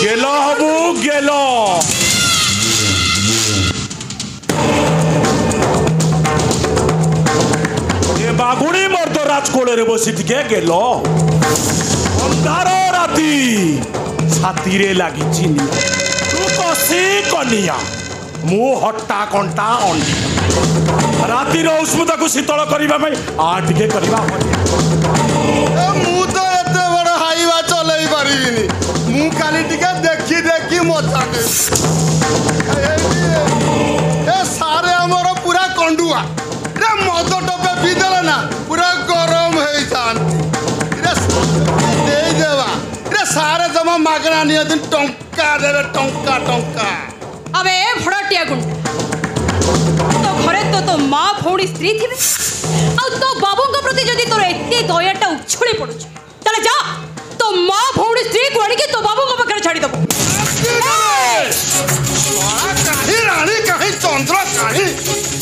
गेलो हबू गेलो ये बागुणी मर्द राजकोड़े बसी टिके गेलो अंधार राती छाती रे लगी चिनिया तू कसी कनिया मु हट्टा कंटा अंडी राति उष्णता को शीतल करने टिके करवा मु तो एते बड़ हाईवा चलई पारिबिनी मु खाली टिके देखी देखी मजा दे ए सारे हमर पूरा कंडुआ रे मद टपे पी देला ना पूरा गरम होई जान रे दे देवा रे सारे जमा मागना निय दिन टंका देबे टंका टंका अबे भड़टिया गुंडा तो घरे तो माँ भौणी स्त्री थी आ तो बाबू प्रति जदि तोर एते दयाटा उछुली पड़ुछ ताले जा तो माँ भौणी स्त्री को आनी के तो बाबू को पाखरे छाड़ी दबो काहे रानी काहे चंद्र काहे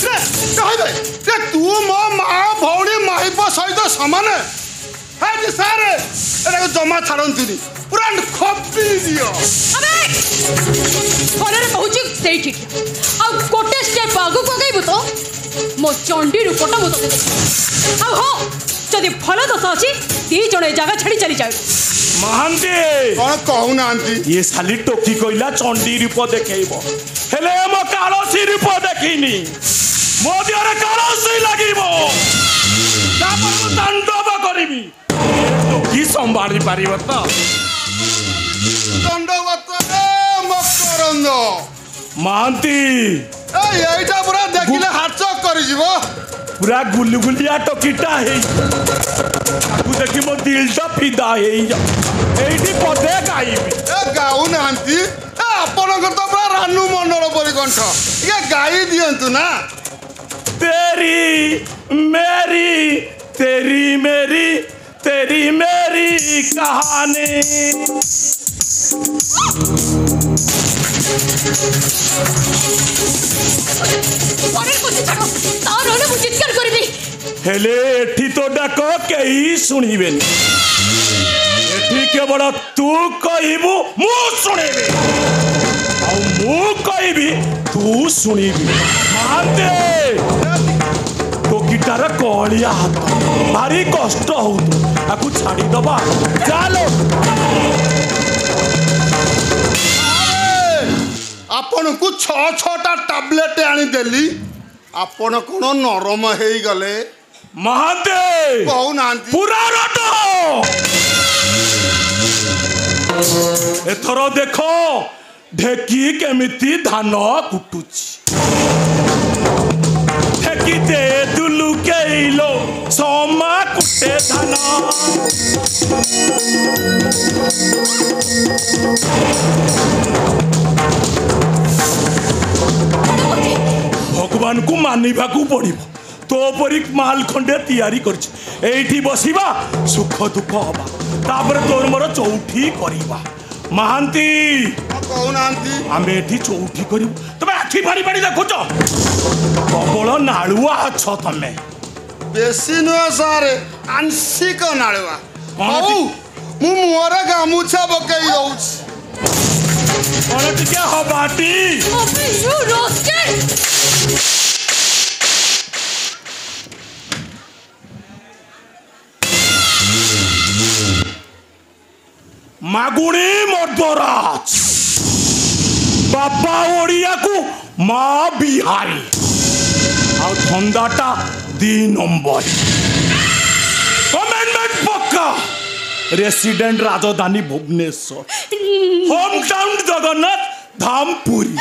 रे काहे बे रे तू मो माँ भौणी माहिप सहित समान है जे सारे एटा जमा छाड़ंतीनी पूरा खपी दियो अबे घरे पहुंची सेई ठीक आ कोटे स्टेप आगु को गइबो तो मो चंडी रूपटा मो तो आ हो जदि फल दस अछि दी जणे जगह छड़ी चली जाय महांती कौन कहू नांती ये साली टोकी कोइला चंडी रूप देखैबो हेले मो कालोसी रूप देखिनी मो दियरे कालोसी लागिबो तापर तांडव करबी टोकी संभाली पारिबो तो दंडवत रे मकरंद महांती এইটা পুরা দেখিলে হাত চক করে যাব पूरा गुलगुलिया टोकीटा है ताकू देखि मो दिलटा फिदा है एठी पदे गाइबी এ গাউ নান্তি এ আপনার তো পুরা রানু মন্ডল পরিকণ্ঠ ইয়ে গাই দিয়ন্তু না तेरी मेरी तेरी मेरी तेरी मेरी कहानी हेले एठी तो डाक कई शुणिबेनी एठी केवल तू कहबू मु शुणिबी आ मु कहबी तू शुणिबी मानते टोकीटार कलिया हाथ भारी कष्ट हो आकु छाड़ी दबा चलो आपन को 6-6टा टैबलेट आनी देली आपन कोन नरम हेई गले महाते कहू नांती पूरा रट एथर देखो ढेकी केमिति धान कुटुची ढेकी दे दुलु केइलो सोमा कुटे धान भगवान को मानिबा को पड़िबो तो परी माल खंडे तैयारी करछि बसिबा सुख दुख हबा तापर तोर मोर चौठी करिबा महांती कहू नांती आमे एठी चौठी करिबो तमे आखी फाड़ी फाड़ी देखुछ प्रबल नाळुआ अछ तमे बेसी न सारे आंशिक नाळुआ कौन हौ मु मोर गामुछा बकई दउछ कोन टिके हबाटी अबे यू रोस्टेड मागुणी मर्दराज बापा ओडिया को माँ बिहारी आ धंदाटा 2 नंबर कमेंटमेंट पक्का रेसिडेंट राजधानी भुवनेश्वर होम टाउन जगन्नाथ धाम पुरी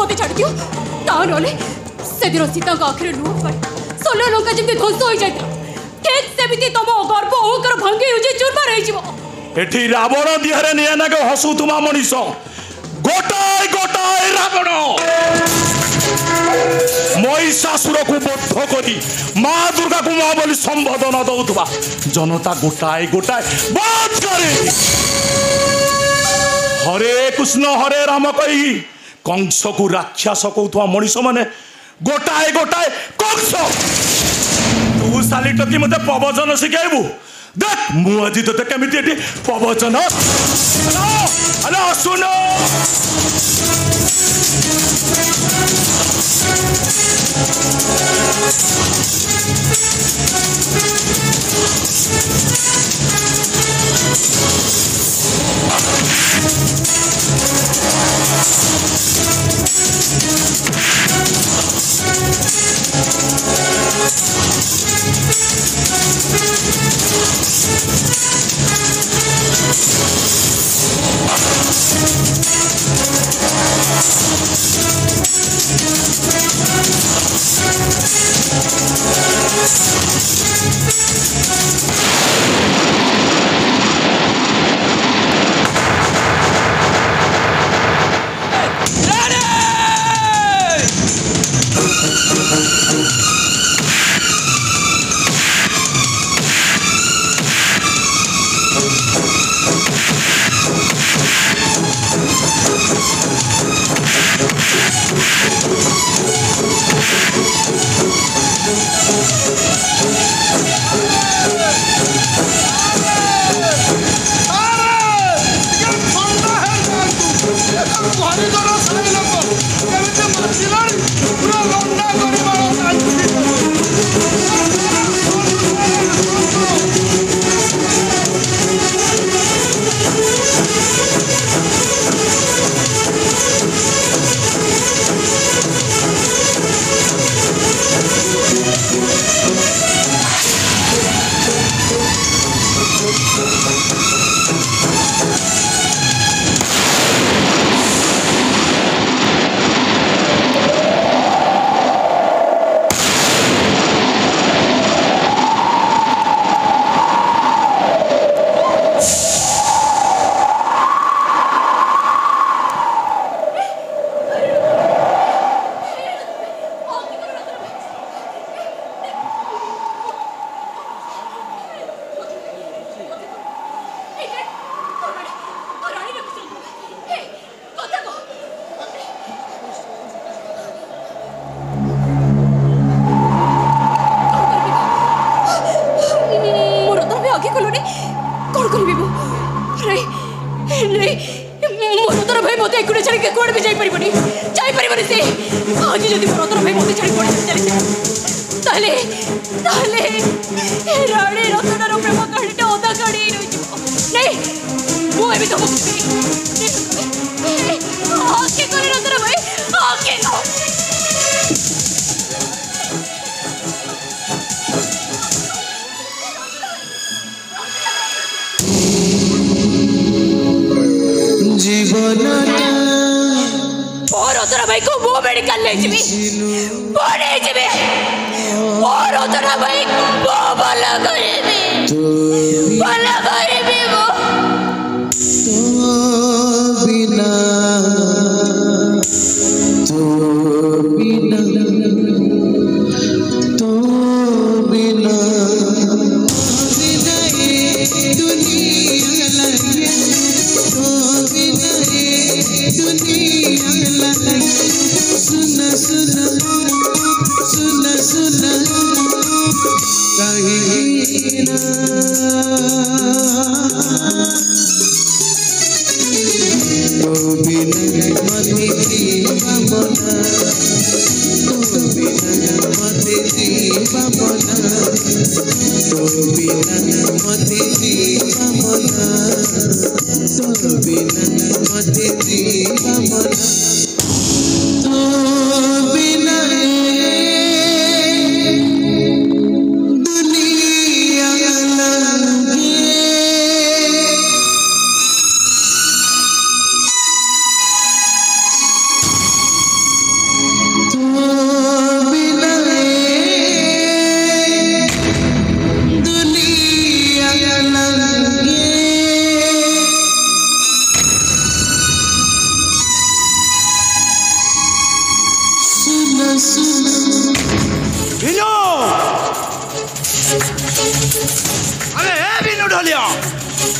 मते छाड़ दियो ता नले से दिन सीता का आखिर लुह पाई सोलो लंका जमते ध्वंस हो जाता ठीक सेमिति तम गर्भ ओकर भांगी उजे चूरमा रही जीवो एठी रावण दिहरे नियाना के हसुतुमा मनीष गोटाए गोटाए रावण महिषासुर को बद्ध करी माँ दुर्गा को माँ बोली संबोधन दौथुबा जनता गोटाए गोटाए बध करे हरे कृष्ण हरे राम कही कंस को राक्षस कहूथवा मनीष माने गोटाए गोटाए कंस तू साली टकी मते प्रवचन शिखाइबू देख मु आज तोते केमिति एटी प्रवचन हेलो हेलो सुनो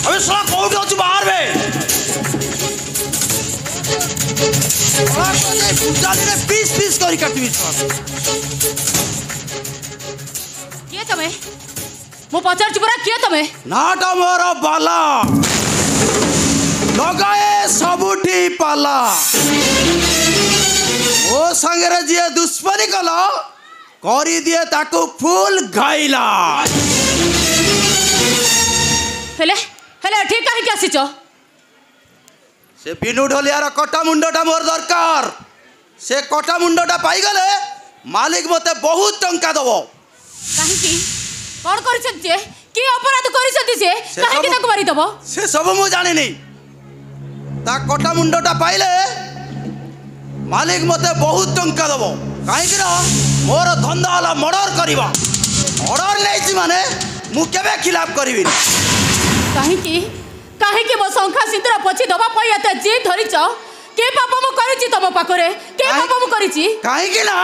अबे साला कौन सा बाहर में उजाली पीस पीस करी काटबी किए तमे मो पचार पुरा किए तमे नाटा मोर बाला लगाए सबुठी पाला ओ संगे जी दुश्मनी कल करी दिए ताकू फुल घाइला हेले हेले ठीक कहीं आसीच से बिनु ढोलियार कटा मुंडटा मोर दरकार से कटा मुंडटा पाई गले मालिक मते बहुत टंका दबो कहीं कौन करिसत जे की अपराध करिसत जे कहीं ताको मारी दबो से सब मु जानि नहीं ता कटा मुंडटा पाइले मालिक मते बहुत टंका दबो कहीं ना मोर धंदा वाला मर्डर करवा ऑर्डर नहीं माने मु केबे खिलाफ करबी कहीं मो शंखा सिंदूर पछी दबा पई एते जी धरिच के पाप मु करिछि तम पाखरे के पाप मु करिछि कहीं कि ना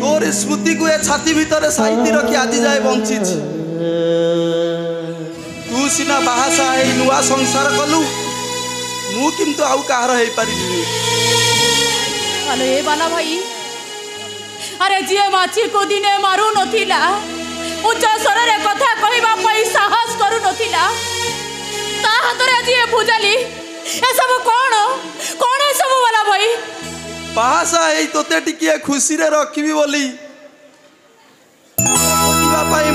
तोर स्मृति को छाती भीतर साइती रखी आज जाए बंची तू सीना बाहासा नुआ संसार कलु मु किंतु आउ कहार हे पारिनी अरे ए बाला भाई अरे जी माछी को दिने मारू नथिला उच्च स्वर रे कथा कहबा पई साहस करू नथिला ता हातरे जी भुजाली ए सब कोन ए सब वाला भाई बाहासा हे तोते टिके खुशी रे रखिबी बोली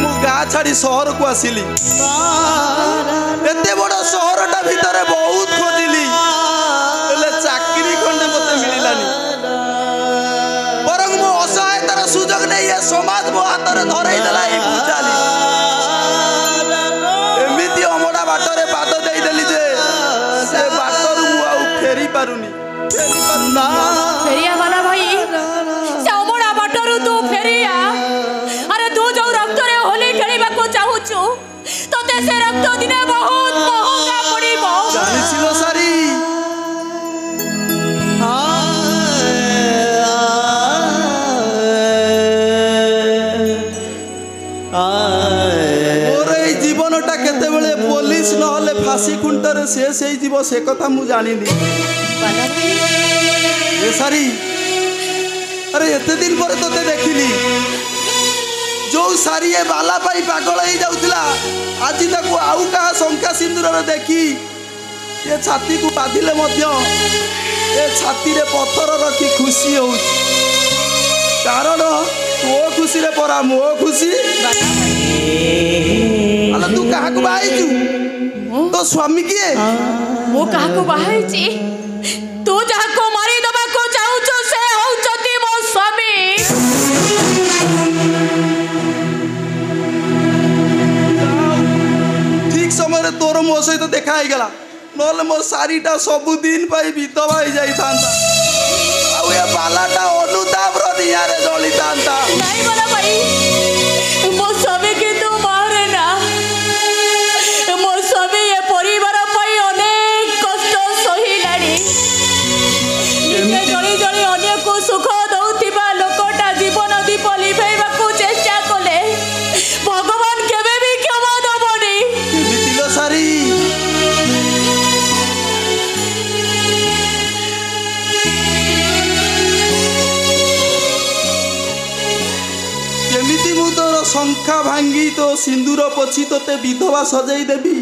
मु गाँ छाड़ी सहर को आसिली एते बड़ सहरटा भितर बहुत खोजिली चाकरी खंडे मत मिलानी बरं मो असहायतार सुजोग नहीं ये समाज मो हाथ में धरई देला बुझाली एमती अमड़ा बाटर पाद देदेली जे से बाटर मु आउ फेरी पारुनी फेरिया वाला भाई से अमड़ा बाटर तू फेरिया अरे तू जो रक्त रे होली खेलिबा को चाहूछु तते से रक्त दिने बहुत महंगा पड़िबो जानिसिलो सारी जीवनटा केते बेले पुलिस नहले फांसी खुंटर से जीव से कथा मु जानिनी ए सारी अरे एते दिन पर तोते देखिली जो सारी ए बाला पाई पागल हो जाउतिला आज ताको आउ का शंका सिंदूर रे देखी ये छाती को बाधिले मध्य ए छाती रे पत्थर रखी खुशी हो कारण तो खुशी रे परा मो खुशी अला तू कहा को बाईचू तो स्वामी किए मो कहा को बाईची तू जहा को मारी दबा को चाहूछु से होचती मो स्वामी ठीक समय तोर मो सहित देखा ही गला नले मो सारीटा सब दिन पाई विधवा हो जाई थांता आ ए बालाटा अनुताप रो निया रे जली थांता नहीं बोला भाई मो स्वामी के तू मारे ना मो स्वामी ये परिवार पाई अनेक कष्ट सहिलानी निजे जली जली अनेक को सुख दउथिबा लोकटा जीवन दीप लिभेबा को चेष्टा कले भगवान केबे भी क्षमा दबनी मितिलो सारी केमिति मु तोर शंखा भांगी तो सिंदूर पछी तोते विधवा सजाई देबी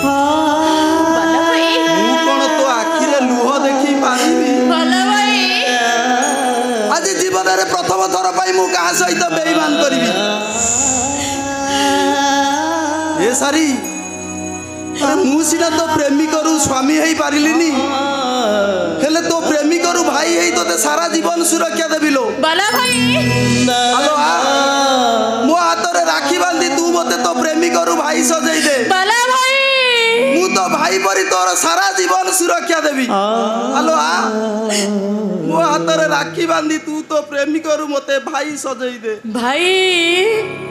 बाला भाई मु कोन तो आखिरे लुह देखी पारिबी बाला भाई आज जीवन रे प्रथम थर पाई मु कहा सहित बेईमान करिबी ए सारी अरे मु सिना तो प्रेमी करू स्वामी हेई पारिलिनी हेले तो प्रेमी करू भाई हेई तोते सारा जीवन सुरक्षा देबी लो बाला भाई हेलो आ मो हाथ रे राखी बांधी तू मते तो प्रेमी करू भाई सजई दे सारा जीवन सुरक्षा देवी हेलो मो हाथ रे राखी बांधी तू तो प्रेमिक रु मते भाई सजई दे भाई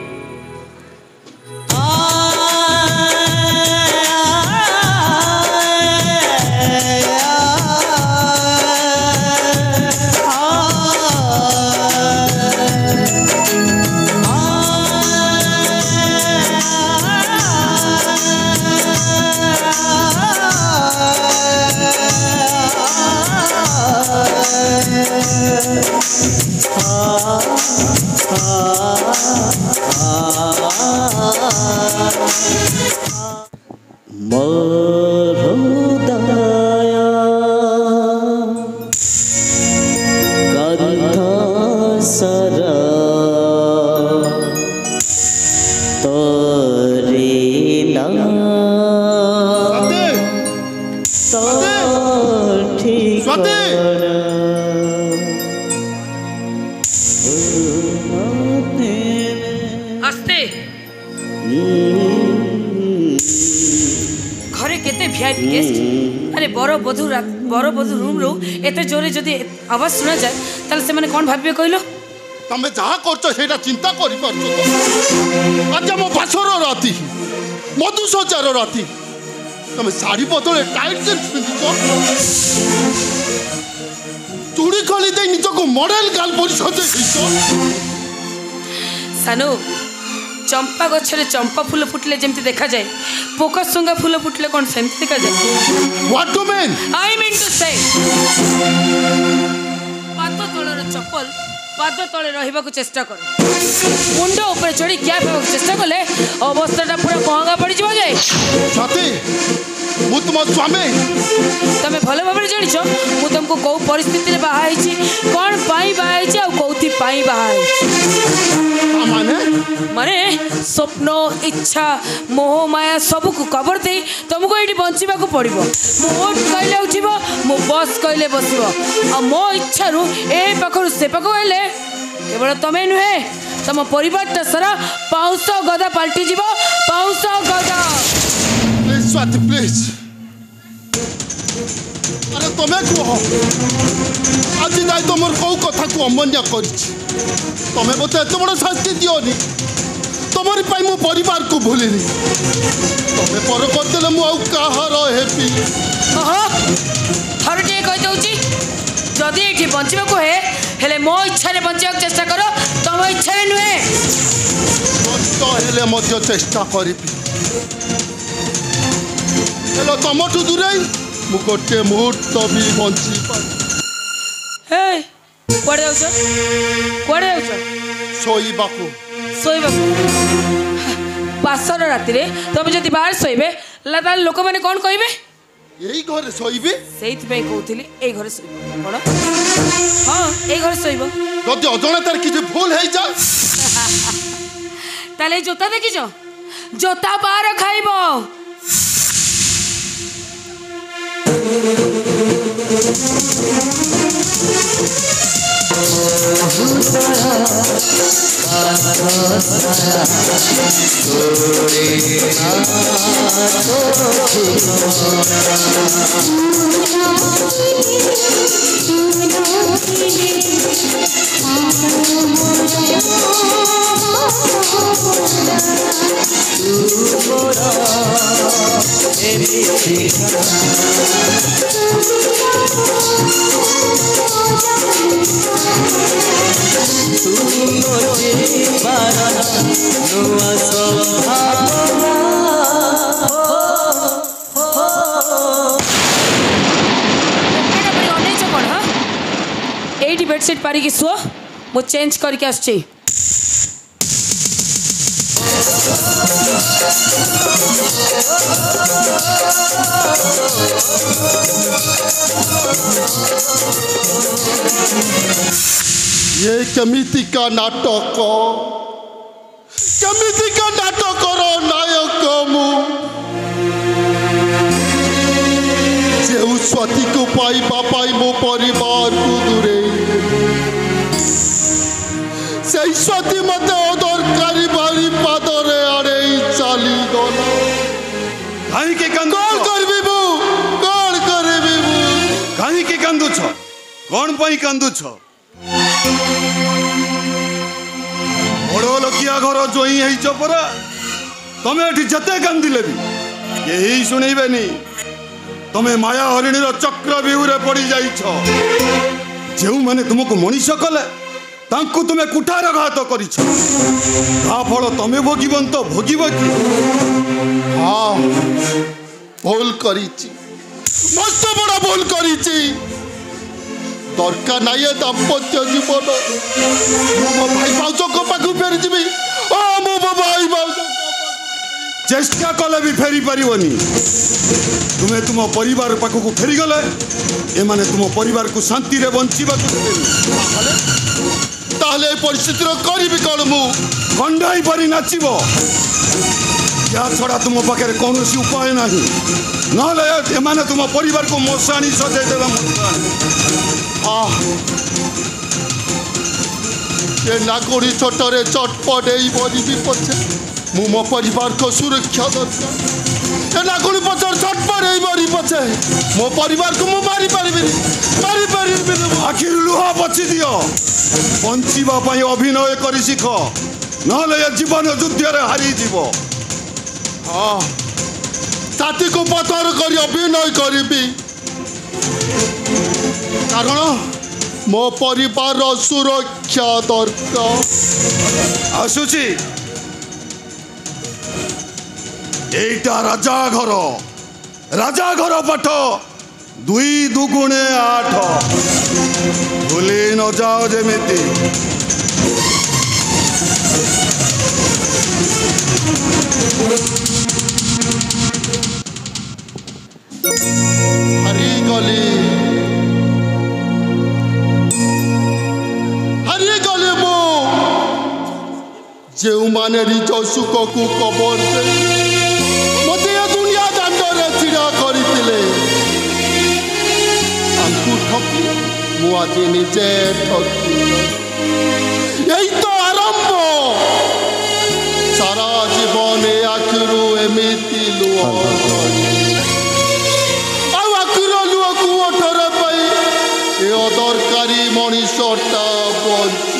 अरे बर बधु रूम रो एते जोरे जदि आवाज सुना जाए ताले से माने कोन भाबबे कहलो तमे जहा करछो सेटा चिंता करि परछो आज मो पाछर राती मधुसजार राती तमे साड़ी बदले टाइट जींस पिंदिछो चूड़ी खोली दे निजको मॉडल गाल परि सजे हिसो सानो चंपा गछरे चंपा फूल फुटले जेमति देखा जाए पोका सुंगा फूल फुटले कोन सेमति देखा जाए what do mean I mean to say पाद तळर चप्पल पाद तळे रहिबा को चेष्टा कर मुंड ऊपर चढ़ी क्या फेबा चेष्टा कले अवस्थाटा पूरा महंगा पड़ी जिवो जाए साथी मु तुम स्वामी तमे भले भाबरे जानिछो मु तुमको को परिस्थिति रे बाहा हिची कोन पाई बाहा हिची आ कोथि पाई बाहा हिची माने स्वप्न इच्छा मोह माया सब को कबर दे तुमको ये बंचा पड़ो मोट कहले उठब मो बस कहले बसब आ मो इच्छा रू ए पाखर से पाख गले केवल तमें नुहे तुम परिवारटा सारा पाउस गदा पलटि जीव पाउस गदा प्लीज स्वाति प्लीज अरे तुम्हें कह आज जाए तुम कौ कथा को अमान्य कर तुम्हें मत एत बड़ शास्ति दियोनी तुमरी पाई मो परिवार को भूलिनी तुम्हें पर करदेले मु आउ कहार हेपी थर टे कहि दउची जदि एठी बंचिबा को हेले मो इच्छा रे बंचिबा चेष्टा करो तुम इच्छा रे नुहे कष्ट हेले मध्य चेष्टा करिबी हेलो तुमठू दूरे मु गोटे मुहूर्त भी बंची हे कुआडे जाउछ शोईबाकू पासर राति रे तुम जदि बाहर शोइबे लोक मैंने कौन कहे यही घर शोइबे से कहूली ए घर शोइब कौन हाँ ए घर शोइब जदि अजनतार किसी भूल है जाए ताले जोता देखिछ जोता बाहर खाइब एटी बेडसीट पारिकी शुआ मु चेंज करके आसछि ये केमिति का नाटक रो नायक मु जेउ स्वाति को पाइबा पाई मो परिवार को दूरे से स्वाति मते अदरकारी बारी पादरे आड़े चली गला काहे के कौन करबी मु କାନ୍ଦୁଛ କ'ଣ ପାଇଁ କାନ୍ଦୁଛ? ବଡ଼ ଲୋକିଆ ଘର ଜୋଇଁ ହେଇଛ ପରା। ତମେ ଏଠି ଯେତେ କାନ୍ଦିଲେ ବି କେହି ଶୁଣିବେନି। ତମେ ମାୟା ହରିଣୀର ଚକ୍ର ବିହୁରେ ପଡ଼ି ଯାଇଛ। ଯେଉଁମାନେ ତୁମକୁ ମଣିଷ କଲେ ତାଙ୍କୁ ତୁମେ କୁଠାରଘାତ କରିଛ। ତା ଫଳ ତମେ ଭୋଗିବନି ତ ଭୋଗିବ କି? ହଁ ଭୁଲ କରିଛି, ମସ୍ତ ବଡ଼ ଭୁଲ କରିଛି। ଦରକାର ନାହିଁ ଏ ଦାମ୍ପତ୍ୟ ଜୀବନ। ମୁଁ ମୋ ଭାଇ ଭାଉଜଙ୍କ ପାଖକୁ ଫେରିଯିବି। ମୁଁ ମୋ ଭାଇ ଭାଉଜ ଚେଷ୍ଟା କଲେ ବି ଫେରି ପାରିବନି। ତୁମେ ତୁମ ପରିବାର ପାଖକୁ ଫେରିଗଲେ ଏମାନେ ତୁମ ପରିବାରକୁ ଶାନ୍ତିରେ ବଞ୍ଚିବାକୁ ଦେବେନି। ତାହେଲେ ଏ ପରିସ୍ଥିତିର କରିବି କ'ଣ? ମୁଁ ଖଣ୍ଡାଇ ପରି ନାଚିବ। ଏହା ଛଡ଼ା ତୁମ ପାଖରେ କୌଣସି ଉପାୟ ନାହିଁ। ନହେଲେ ଏମାନେ ତୁମ ପରିବାରକୁ ମଶାଣି ସଜାଇ ଦେବେ। ଏ ନାଗୁଡ଼ି ଛୋଟରେ ଚଟପଟ ହେଇ ମରିବି ପଛେ ମୁଁ ମୋ ପରିବାରକୁ ସୁରକ୍ଷା ଦରକାର। ଏ ନାଗୁଡ଼ି ପଛରେ ଚଟପଟ ହେଇ ମରି ପଛେ ମୋ ପରିବାରକୁ ମୁଁ ମାରିପାରିବିନି। ଆଖିରୁ ଲୁହ ପୋଛି ଦିଅ। ବଞ୍ଚିବା ପାଇଁ ଅଭିନୟ କରି ଶିଖ, ନହେଲେ ଏ ଜୀବନ ଯୁଦ୍ଧରେ ହାରିଯିବ। ଛାତିକୁ ପଥର କରି ଅଭିନୟ କରିବି, କାରଣ ମୋ ପରିବାରର ସୁରକ୍ଷା ଦରକାର। ଆସୁଛି ଏଇଟା ରାଜାଘର। ରାଜାଘର ପାଠ 2 ଦୁଗୁଣେ 8। ଭୁଲି ନ ଯାଅ ଯେମିତି। ହାରିଗଲି ମୁଁ। ଯେଉଁମାନେ ନିଜ ସୁଖକୁ କବର ଦେଇ ମୋତେ ଏ ଦୁନିଆ ଦାଣ୍ଡରେ ଛିଡ଼ା କରିଥିଲେ, ତାଙ୍କୁ ଠକି ମୁଁ ଆଜି ନିଜେ ଠକି। ଏଇ ତ ଆରମ୍ଭ। ସାରା ଜୀବନ ଏ ଆଖିରୁ ଏମିତି ଲୁହ, ଆଉ ଆଖିର ଲୁହକୁ ଓଠରେ ପାଇ ଏ ଅଦରକାରୀ ମଣିଷଟା ବଞ୍ଚି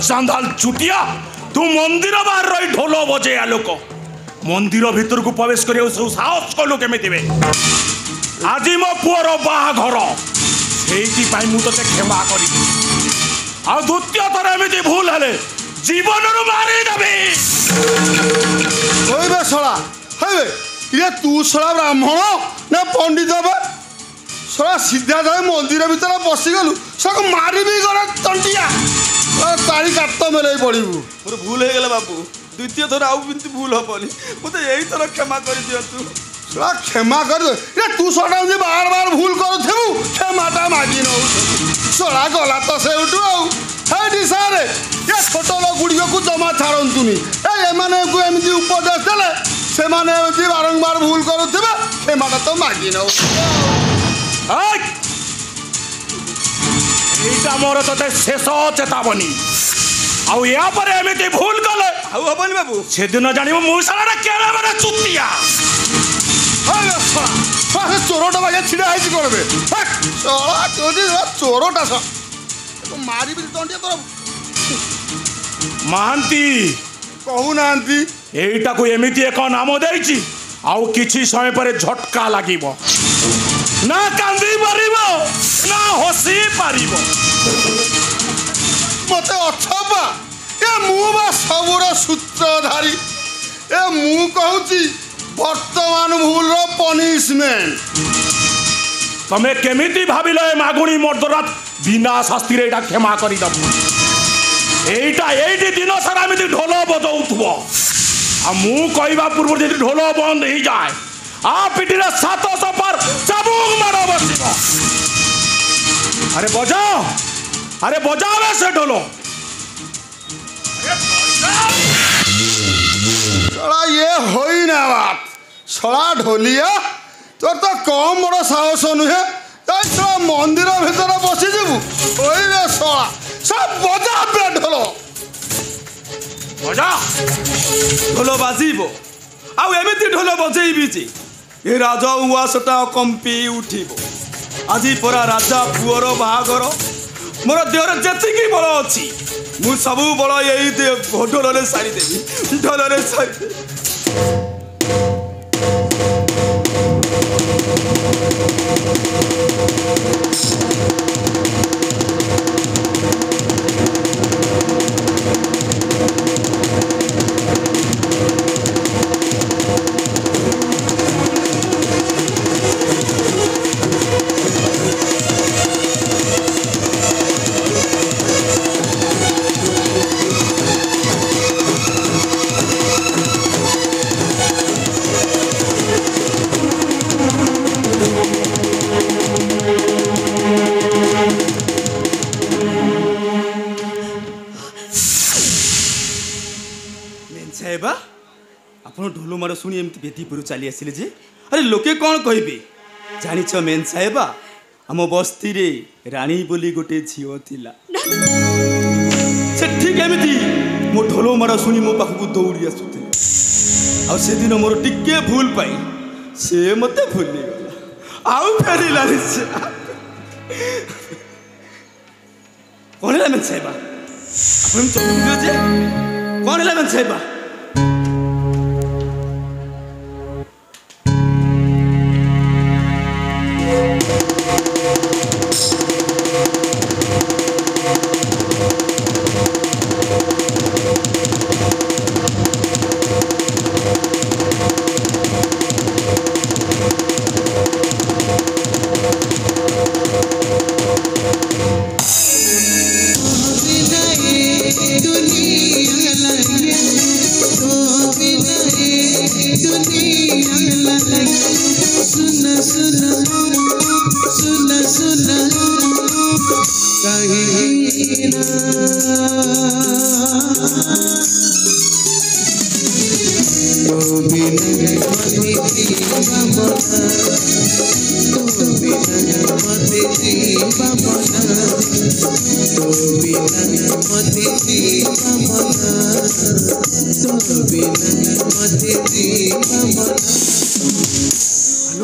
चांदाल चुटिया तू मंदिर बाहर रही ढोल बजे लोक मंदिर भीतर को प्रवेश कर साहस कलु केमी आज मो पुअर बाहाघर से मुझे क्षमा कर द्वितीय थर एमती भूल है जीवन मारिदेवी शला ये तू शला ब्राह्मण ना पंडित हे शला सीधा जाए मंदिर भीतर बसीगलु सब मारि गला तंटिया तारी काट मेले पड़ू मोर भूल हो गला बापू द्वितीय थर आउ भूल हेनी मत यही थर क्षमा कर दिंतु शला क्षमा कर दे तू शला बार बार भूल करू क्षमाटा मागि नौ शला गला तो से उठू आउटी सारे ये छोट लोक गुड़िक को जमा छाड़तुनि एमती उपदेश देले से बारंबार भूल करुवे क्षमाटा तो मागि नौ এইটা মোর তোতে শেষ চেতাবনী আউ ইয়া পরে এমিতি ভুল কলে আউ হবনি বাবু সেদিন জানিব মুসালাটা কেড়ে মানে চুতিয়া চোরটা বাজে ছিড়া হয়েছি করবে চোরটা মারিবি তন্টিয়া তোর ଅଛି। ମହାନ୍ତି କହୁନାହାନ୍ତି। ଏଇଟାକୁ ଏମିତି ଏକ ନାମ ଦେଇଛି, ଆଉ କିଛି ସମୟ ପରେ ଝଟକା ଲାଗିବ। ନା କାନ୍ଦି ପାରିବ ନା ହସି ପାରିବ। ମତେ ଅଛପା ଏ ମୁଁ ବା ସବୁର ସୂତ୍ରଧାରୀ। ଏ ମୁଁ କହୁଛି ବର୍ତ୍ତମାନ ଭୁଲର ପନିଶମେଣ୍ଟ। ତମେ କେମିତି ଭାବିଲ ଏ ମାଗୁଣୀ ମର୍ଦ୍ଦରାତ ବିନା ଶାସ୍ତିରେ ଏଇଟା କ୍ଷମା କରିଦବ? ଏଇଠି ଦିନ ସାରା ଏମିତି ଢୋଲ ବଜଉଥିବ, ଆଉ ମୁଁ କହିବା ପୂର୍ବରୁ ଯଦି ଢୋଲ ବନ୍ଦ ହେଇଯାଏ ଆ ପିଠିରେ 700 ପାର ଚାବୁକ ମାଡ଼ ବସିବ। ଆରେ ବଜାବେ ସେ ଢୋଲ। ଶଳା ଇଏ ହୋଇନା ବାତ ଶଳା ଢୋଲିଆ, ତୋର ତ କମ୍ ବଡ଼ ସାହସ ନୁହେଁ। ଶଳା ମନ୍ଦିର ଭିତରେ ବସିଯିବୁ ହୋଇବେ ଶଳା ସବ ବଜାବେ ଢୋଲ। ବଜା ঢোল বাজিব ଆଉ ଏମିତି ଢୋଲ ବଜେଇବି ଯେ ଏ ରାଜ ଉଆସଟା କମ୍ପି ଉଠିବ। ଆଜି ପରା ରାଜା ପୁଅର ବାହାଘର। ମୋର ଦେହରେ ଯେତିକି ବଳ ଅଛି ମୁଁ ସବୁ ବଳ ଏଇ ଢୋଲରେ ସାରିଦେବି, ଢୋଲରେ ସାରିଦେବି। ଆପଣ ଢୋଲ ମାଡ଼ ଶୁଣି ଏମିତି ବେଦି ପୁର ଚାଲି ଆସିଲେ ଯେ, ଆରେ ଲୋକେ କ'ଣ କହିବେ ଜାଣିଛ ମେନ୍ ସାହେବା? ଆମ ବସ୍ତିରେ ରାଣୀ ବୋଲି ଗୋଟେ ଝିଅ ଥିଲା। ସେ ଠିକ୍ ଏମିତି ମୋ ଢୋଲ ମାଡ଼ ଶୁଣି ମୋ ପାଖକୁ ଦୌଡ଼ି ଆସୁଥିଲେ, ଆଉ ସେଦିନ ମୋର ଟିକେ ଭୁଲ ପାଇଁ ସେ ମୋତେ ଭୁଲିଗଲା, ଆଉ ଫେରିଲାନି ସେ। କ'ଣ ହେଲା ମେନ୍ ସାହେବା? ଆପଣ ଚମକିଲେ ଯେ କ'ଣ ହେଲା ମେନ୍ ସାହେବା?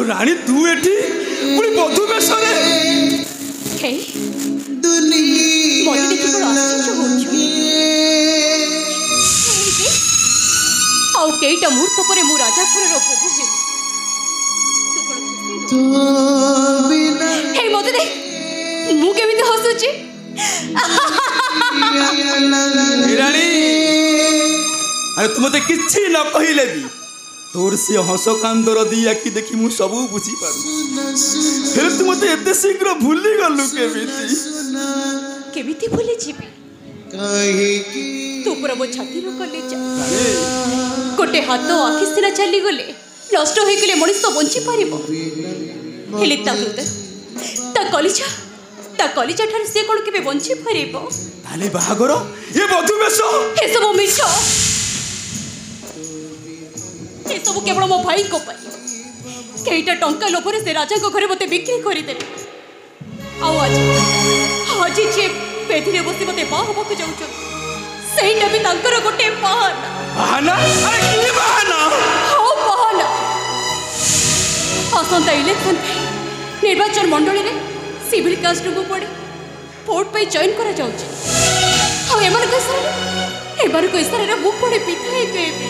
ରାଣୀ ତୁ ଏଠି ପୁଣି ବଧୁ ବେଶରେ? ଆଉ କେଇଟା ମୁହୂର୍ତ୍ତ ପରେ ମୁଁ ରାଜାପୁରର ବୋହୂ ହେବି। ହେ ମତେ ଦେ, ମୁଁ କେମିତି ହସୁଛି। ରାଣୀ ଆରେ ତୁ ମତେ କିଛି ନ କହିଲେ ବି ତୋର ସେ ହସ କାନ୍ଦର ଦି ଆଖି ଦେଖି ମୁଁ ସବୁ ବୁଝିପାରୁ। ହେଲେ ତୁ ମତେ ଏତେ ଶୀଘ୍ର ଭୁଲିଗଲୁ କେମିତି? କେମିତି ଭୁଲିଯିବି? ତୁ ପୁରା ମୋ ଛାତିର କଲେଜା। ଗୋଟେ ହାତ ଆଖି ସିନା ଚାଲିଗଲେ, ନଷ୍ଟ ହୋଇଗଲେ ମଣିଷ ବଞ୍ଚି ପାରିବ, ହେଲେ ତା ହୃଦୟ, ତା କଲିଜା ଠାରୁ ସେ କ'ଣ କେବେ ବଞ୍ଚି ପାରିବ? ତାହେଲେ ବାହାଘର ଏ ବଧୁ ବେଶ ଏସବୁ ମିଛ। ଏସବୁ କେବଳ ମୋ ଭାଇଙ୍କ ପାଇଁ। କେଇଟା ଟଙ୍କା ଲୋଭରେ ସେ ରାଜାଙ୍କ ଘରେ ମୋତେ ବିକ୍ରି କରିଦେଲେ। ଆଉ ଆଜି ଯିଏ ବେଦିରେ ବସି ମୋତେ ବାହା ହେବାକୁ ଯାଉଛନ୍ତି, ସେଇଟା ବି ତାଙ୍କର ଗୋଟେ ବାହାନା। ବାହାନା? ଆରେ କି ବାହାନା? ହଉ ବାହାନା। ଆସନ୍ତା ଇଲେକ୍ସନ ପାଇଁ ନିର୍ବାଚନ ମଣ୍ଡଳୀରେ ସିଭିଲ କାଷ୍ଟକୁ ପଡ଼େ ଭୋଟ ପାଇଁ ଜଏନ୍ କରାଯାଉଛି। ଆଉ ଏମାନଙ୍କ ଇସାରାରେ ମୁଁ ପଡ଼େ ବିଧାୟକ ହେବି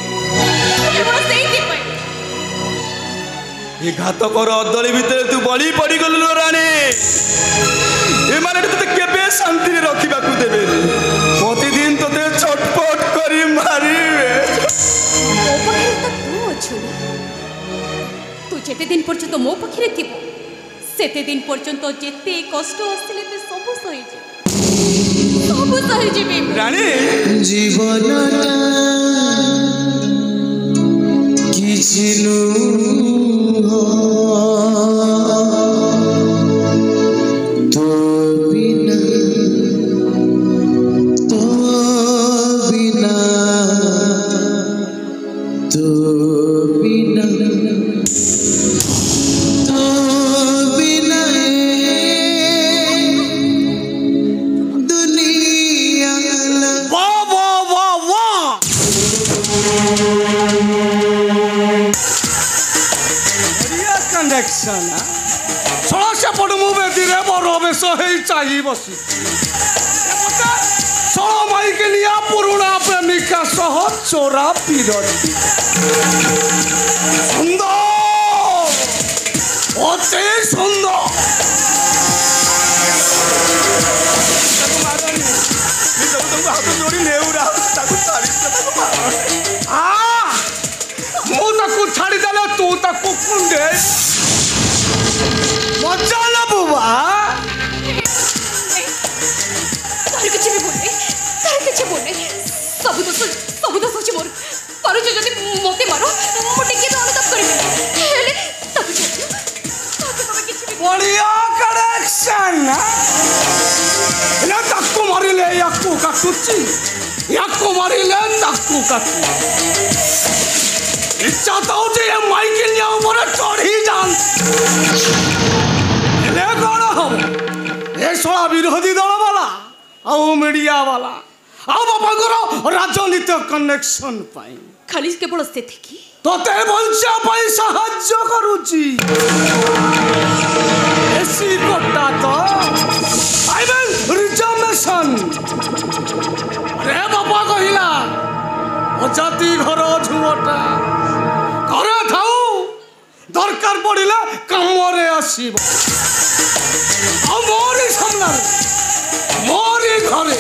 କେବଳ ସେଇଥିପାଇଁ। ଏ ଘାତକର ଅଦଳି ଭିତରେ ତୁ ବଳି ପଡ଼ିଗଲୁ ରାଣୀ। ଏମାନେ ତତେ କେବେ ଶାନ୍ତିରେ ରଖିବାକୁ ଦେବେନି, ପ୍ରତିଦିନ ତତେ ଛଟପଟ କରି ମାରିବେ। ମୋ ପାଖରେ ତ ତୁ ଅଛୁ ନା, ତୁ ଯେତେ ଦିନ ପର୍ଯ୍ୟନ୍ତ ମୋ ପାଖରେ ଥିବ ସେତେ ଦିନ ପର୍ଯ୍ୟନ୍ତ ଯେତେ କଷ୍ଟ ଆସିଲେ ବି ସବୁ ସହିଯିବି ରାଣୀ। ଜୀବନଟା କିଛି ନୁହଁ ତୋ ବିନା ତୋ ବିନା ତୋ ବିନା ତୋ ବିନା ଦୁନିଆ वाह वाह वाह वाह कनेक्शन षोଳ ସେପଟ ମୁଁ ବେଦିରେ ବର ବେଶ ହେଇ ଚାହିଁ ବସି ଷୋଳ ମାଇକିଲିଆ ପୁରୁଣା ପ୍ରେମିକା ସହ ଚୋରା ପିରତି ସୁନ୍ଦର ଅତି ସୁନ୍ଦର। ହାତ ଯୋଡ଼ି ନେଉରା ତାକୁ ମୁଁ ତାକୁ ଛାଡ଼ିଦେଲେ ତୁ ତାକୁ କୁଣ୍ଡେ ମଜା ନେବୁ ବା। ତାର କିଛି ବି ଭୁଲ ନାହିଁ, ତାର କିଛି ଭୁଲ ନାହିଁ, ସବୁ ଦୋଷ ଅଛି ମୋର। ପାରୁଛ ଯଦି ମତେ ମାର, ମୁଁ ଟିକେ ବି ଅନୁତାପ କରିବି, ହେଲେ ତାକୁ ଛାଡ଼ିଦିଅ, ତାକୁ ତମେ କିଛି ବି ବଢ଼ିଆ କନେକ୍ସନ୍। ହେଲେ ତାକୁ ମାରିଲେ ୟାକୁ କାଟୁଛି, ୟାକୁ ମାରିଲେ ତାକୁ କାଟୁଛି। ଇଚ୍ଛା ତ ହଉଛି ଏ ମାଇକିଲିଆ ଉପରେ ଚଢ଼ି ଯାଆନ୍ତି, ହେଲେ କ'ଣ ହବ? ଏ ଶଳା ବିରୋଧୀ ଦଳ ବାଲା ଆଉ ମିଡ଼ିଆ ବାଲା ଆଉ ବାପାଙ୍କର ରାଜନୀତି କନେକ୍ସନ୍ ପାଇଁ ଖାଲି କେବଳ ସେତିକି ତତେ ବଞ୍ଚିବା ପାଇଁ ସାହାଯ୍ୟ କରୁଛି। ଏସି କୋଟା ତ ରିଜର୍ଭେସନ୍। ରେ ବାପା କହିଲା ଅଜାତି ଘର ଝୁଅଟା ଘରେ ଥାଉ, ଦରକାର ପଡ଼ିଲେ କାମରେ ଆସିବ। ଆଉ ମୋରି ସାମ୍ନାରେ ମୋରି ଘରେ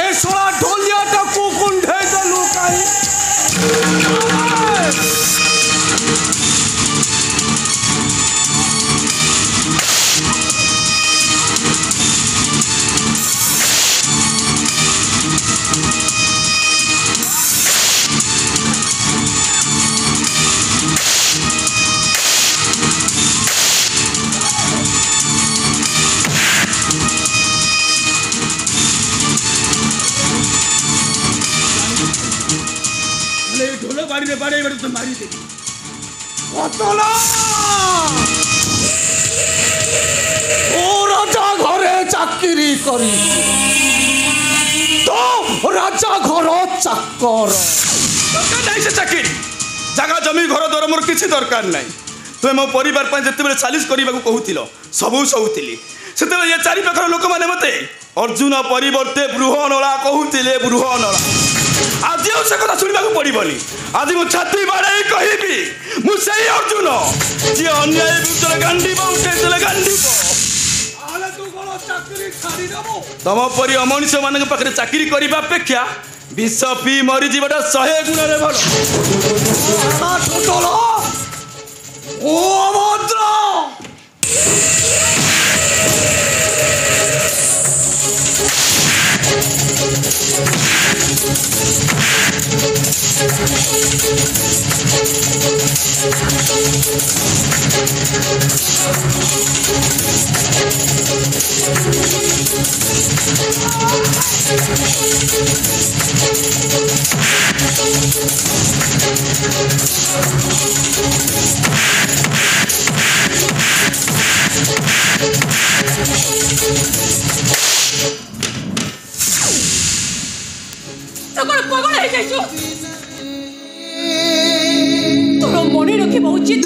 ଏ ଶଳା ଢୋଲିଆଟାକୁ କୁଣ୍ଢେଇ ଦେଲୁ କାହିଁ? ঢোল বাড়িতে বাড়ি বাড়ি তো মারি দেবি। ও রাজা ঘরে চাকরি করি তো রাজা ঘর চাকর দরকার নাই সে চাকরি জাগা জমি ঘর দ্বার মোর কিছু দরকার নাই। তুমি মো পরিবার পাই যেତେବେଳେ সালিস କରିବାକୁ কହୁଥିଲ ସବୁ ସହୁଥିଲି, ସେତେବେଳେ ଏ ଚାରି ପାଖର ଲୋକମାନେ ମତେ ଅର୍ଜୁନ ପରିବର୍ତ୍ତେ ବୃହନଳା କହୁଥିଲେ। ବୃହନଳା ଆଜି ଆଉ ସେ କଥା ଶୁଣିବାକୁ ପଡ଼ିବନି। ଆଜି ମୁଁ ଛାତି ବାଡ଼େଇ କହିବି ମୁଁ ସେଇ ଅର୍ଜୁନ ଯିଏ ଅନ୍ୟାୟ ବିରୁଦ୍ଧରେ ଗାଣ୍ଡିବ, ଉଠେଇଥିଲେ ଗାଣ୍ଡିବ। ତମ ପରି ଅମଣିଷ ମାନଙ୍କ ପାଖରେ ଚାକିରି କରିବା ଅପେକ୍ଷା ବିଷ ପିଇ ମରିଯିବାଟା 100 ଗୁଣରେ ଭଲ। ଓ ଅଭଦ୍ର ପାଗଳ ହେଇଯାଇଛୁ। ତୋର ମନେ ରଖିବା ଉଚିତ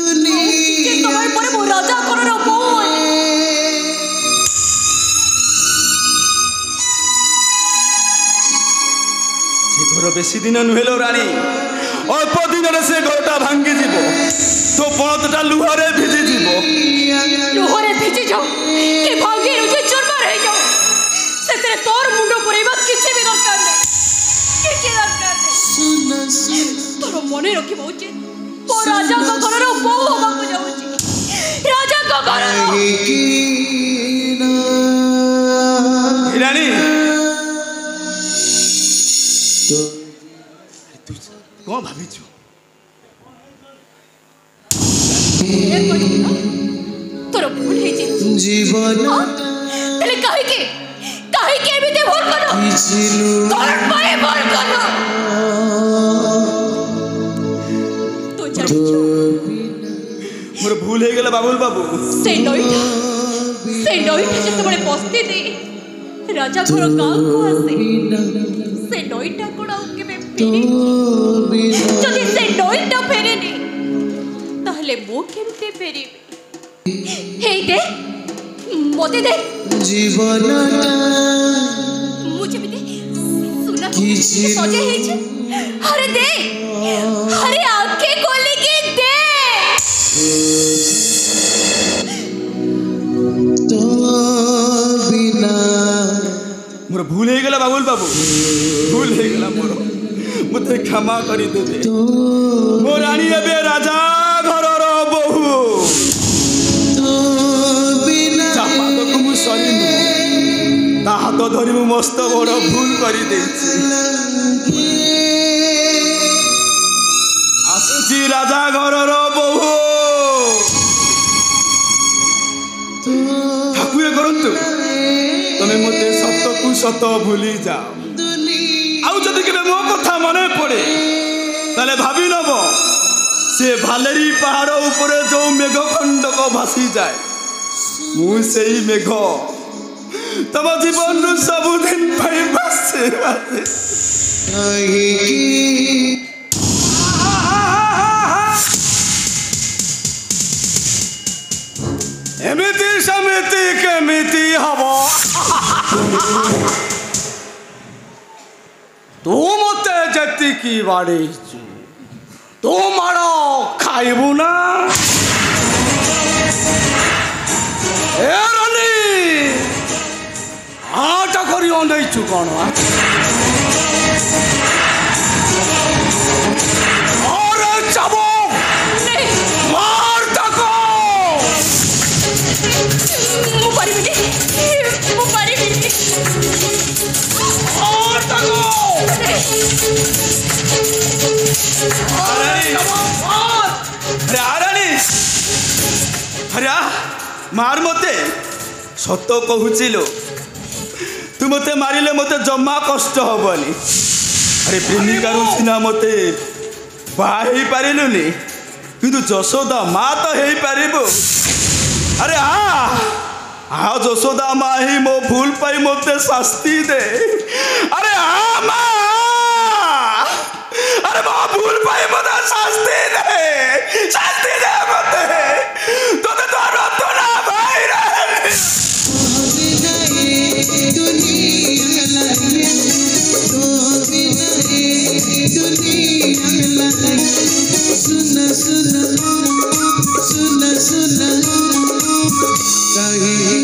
ଯେ ସମୟ ପରେ ମୁଁ ରାଜା ଘରର ବୋହୂ ହେଲି। बेसी दिन नुहेलो रानी अल्प दिन से घरटा भांगी जीव तो पणतटा लुहरे भिजी जीव लुहरे भिजी जाओ कि भांगी रुझे चुरमार हो जाओ सेतरे तोर मुंडो पुरेबा किछि भी दरकार नै किछि दरकार नै तोर मने रखिबो उचित तो राजा का घर रो बहु होबा को जाउची राजा का घर रानी कौन भाभी तोर भूल है जीवन तले काहे के एबिते भूल करो तोर पाए भूल करो तो जानि मोर भूल हे गेला बाबुल बाबू से नोइटा जते बड़े बस्ती दे राजा घर गांव को आसे से नोइटा कोड़ा के में फेरी जदि से नोइटा फेरे नी ताहले मो केमते फेरी हे दे मोते दे जीवनटा मुझे भी दे सुना सजे है छे अरे दे अरे आंखें खोले के दे तो बिना मोर भूल हे गेला बाबुल बाबू भूल हे गेला मोर मते क्षमा करी देबे मो रानी एबे राजा घरर बहु तो बिना चापा तो तुम सरी नु ता हाथ धरि मु मस्त बड़ भूल करी देछि आसुची राजा घरर बहु ठाकुर करंतु तमे मते सत को सत भूली जाओ आउ जदि केबे मो कथा मने पड़े ताले भाबी नब से भालेरी पहाड़ ऊपर जो मेघ खंडक भासी जाए मु सेई मेघ तम जीवन रु सबुदिन भाई भासे एमिति समिति केमिति हबो तू मते जति की बाड़ी तू मारो खाइबू ना ए रानी आटा करी अनैछु कौन अरे चाबो मार तको मु परिबिनी और तको अरे मार मते सत कहूचिलो तू मते मारिले मते जमा कष्ट हबनी अरे प्रेमिका रुसिना मते बाही पारिलुनी किंतु जशोदा मा तो हेई पारिबो अरे आ जशोदा मा ही मो भूल पाई मते शास्ति दे अरे मा अरे मां भूल पाई मते शास्ति दे मते तो रतो ना भाई रे दुनिया लगे तो बिना दुनिया लगे सुन सुन सुन सुन कहीं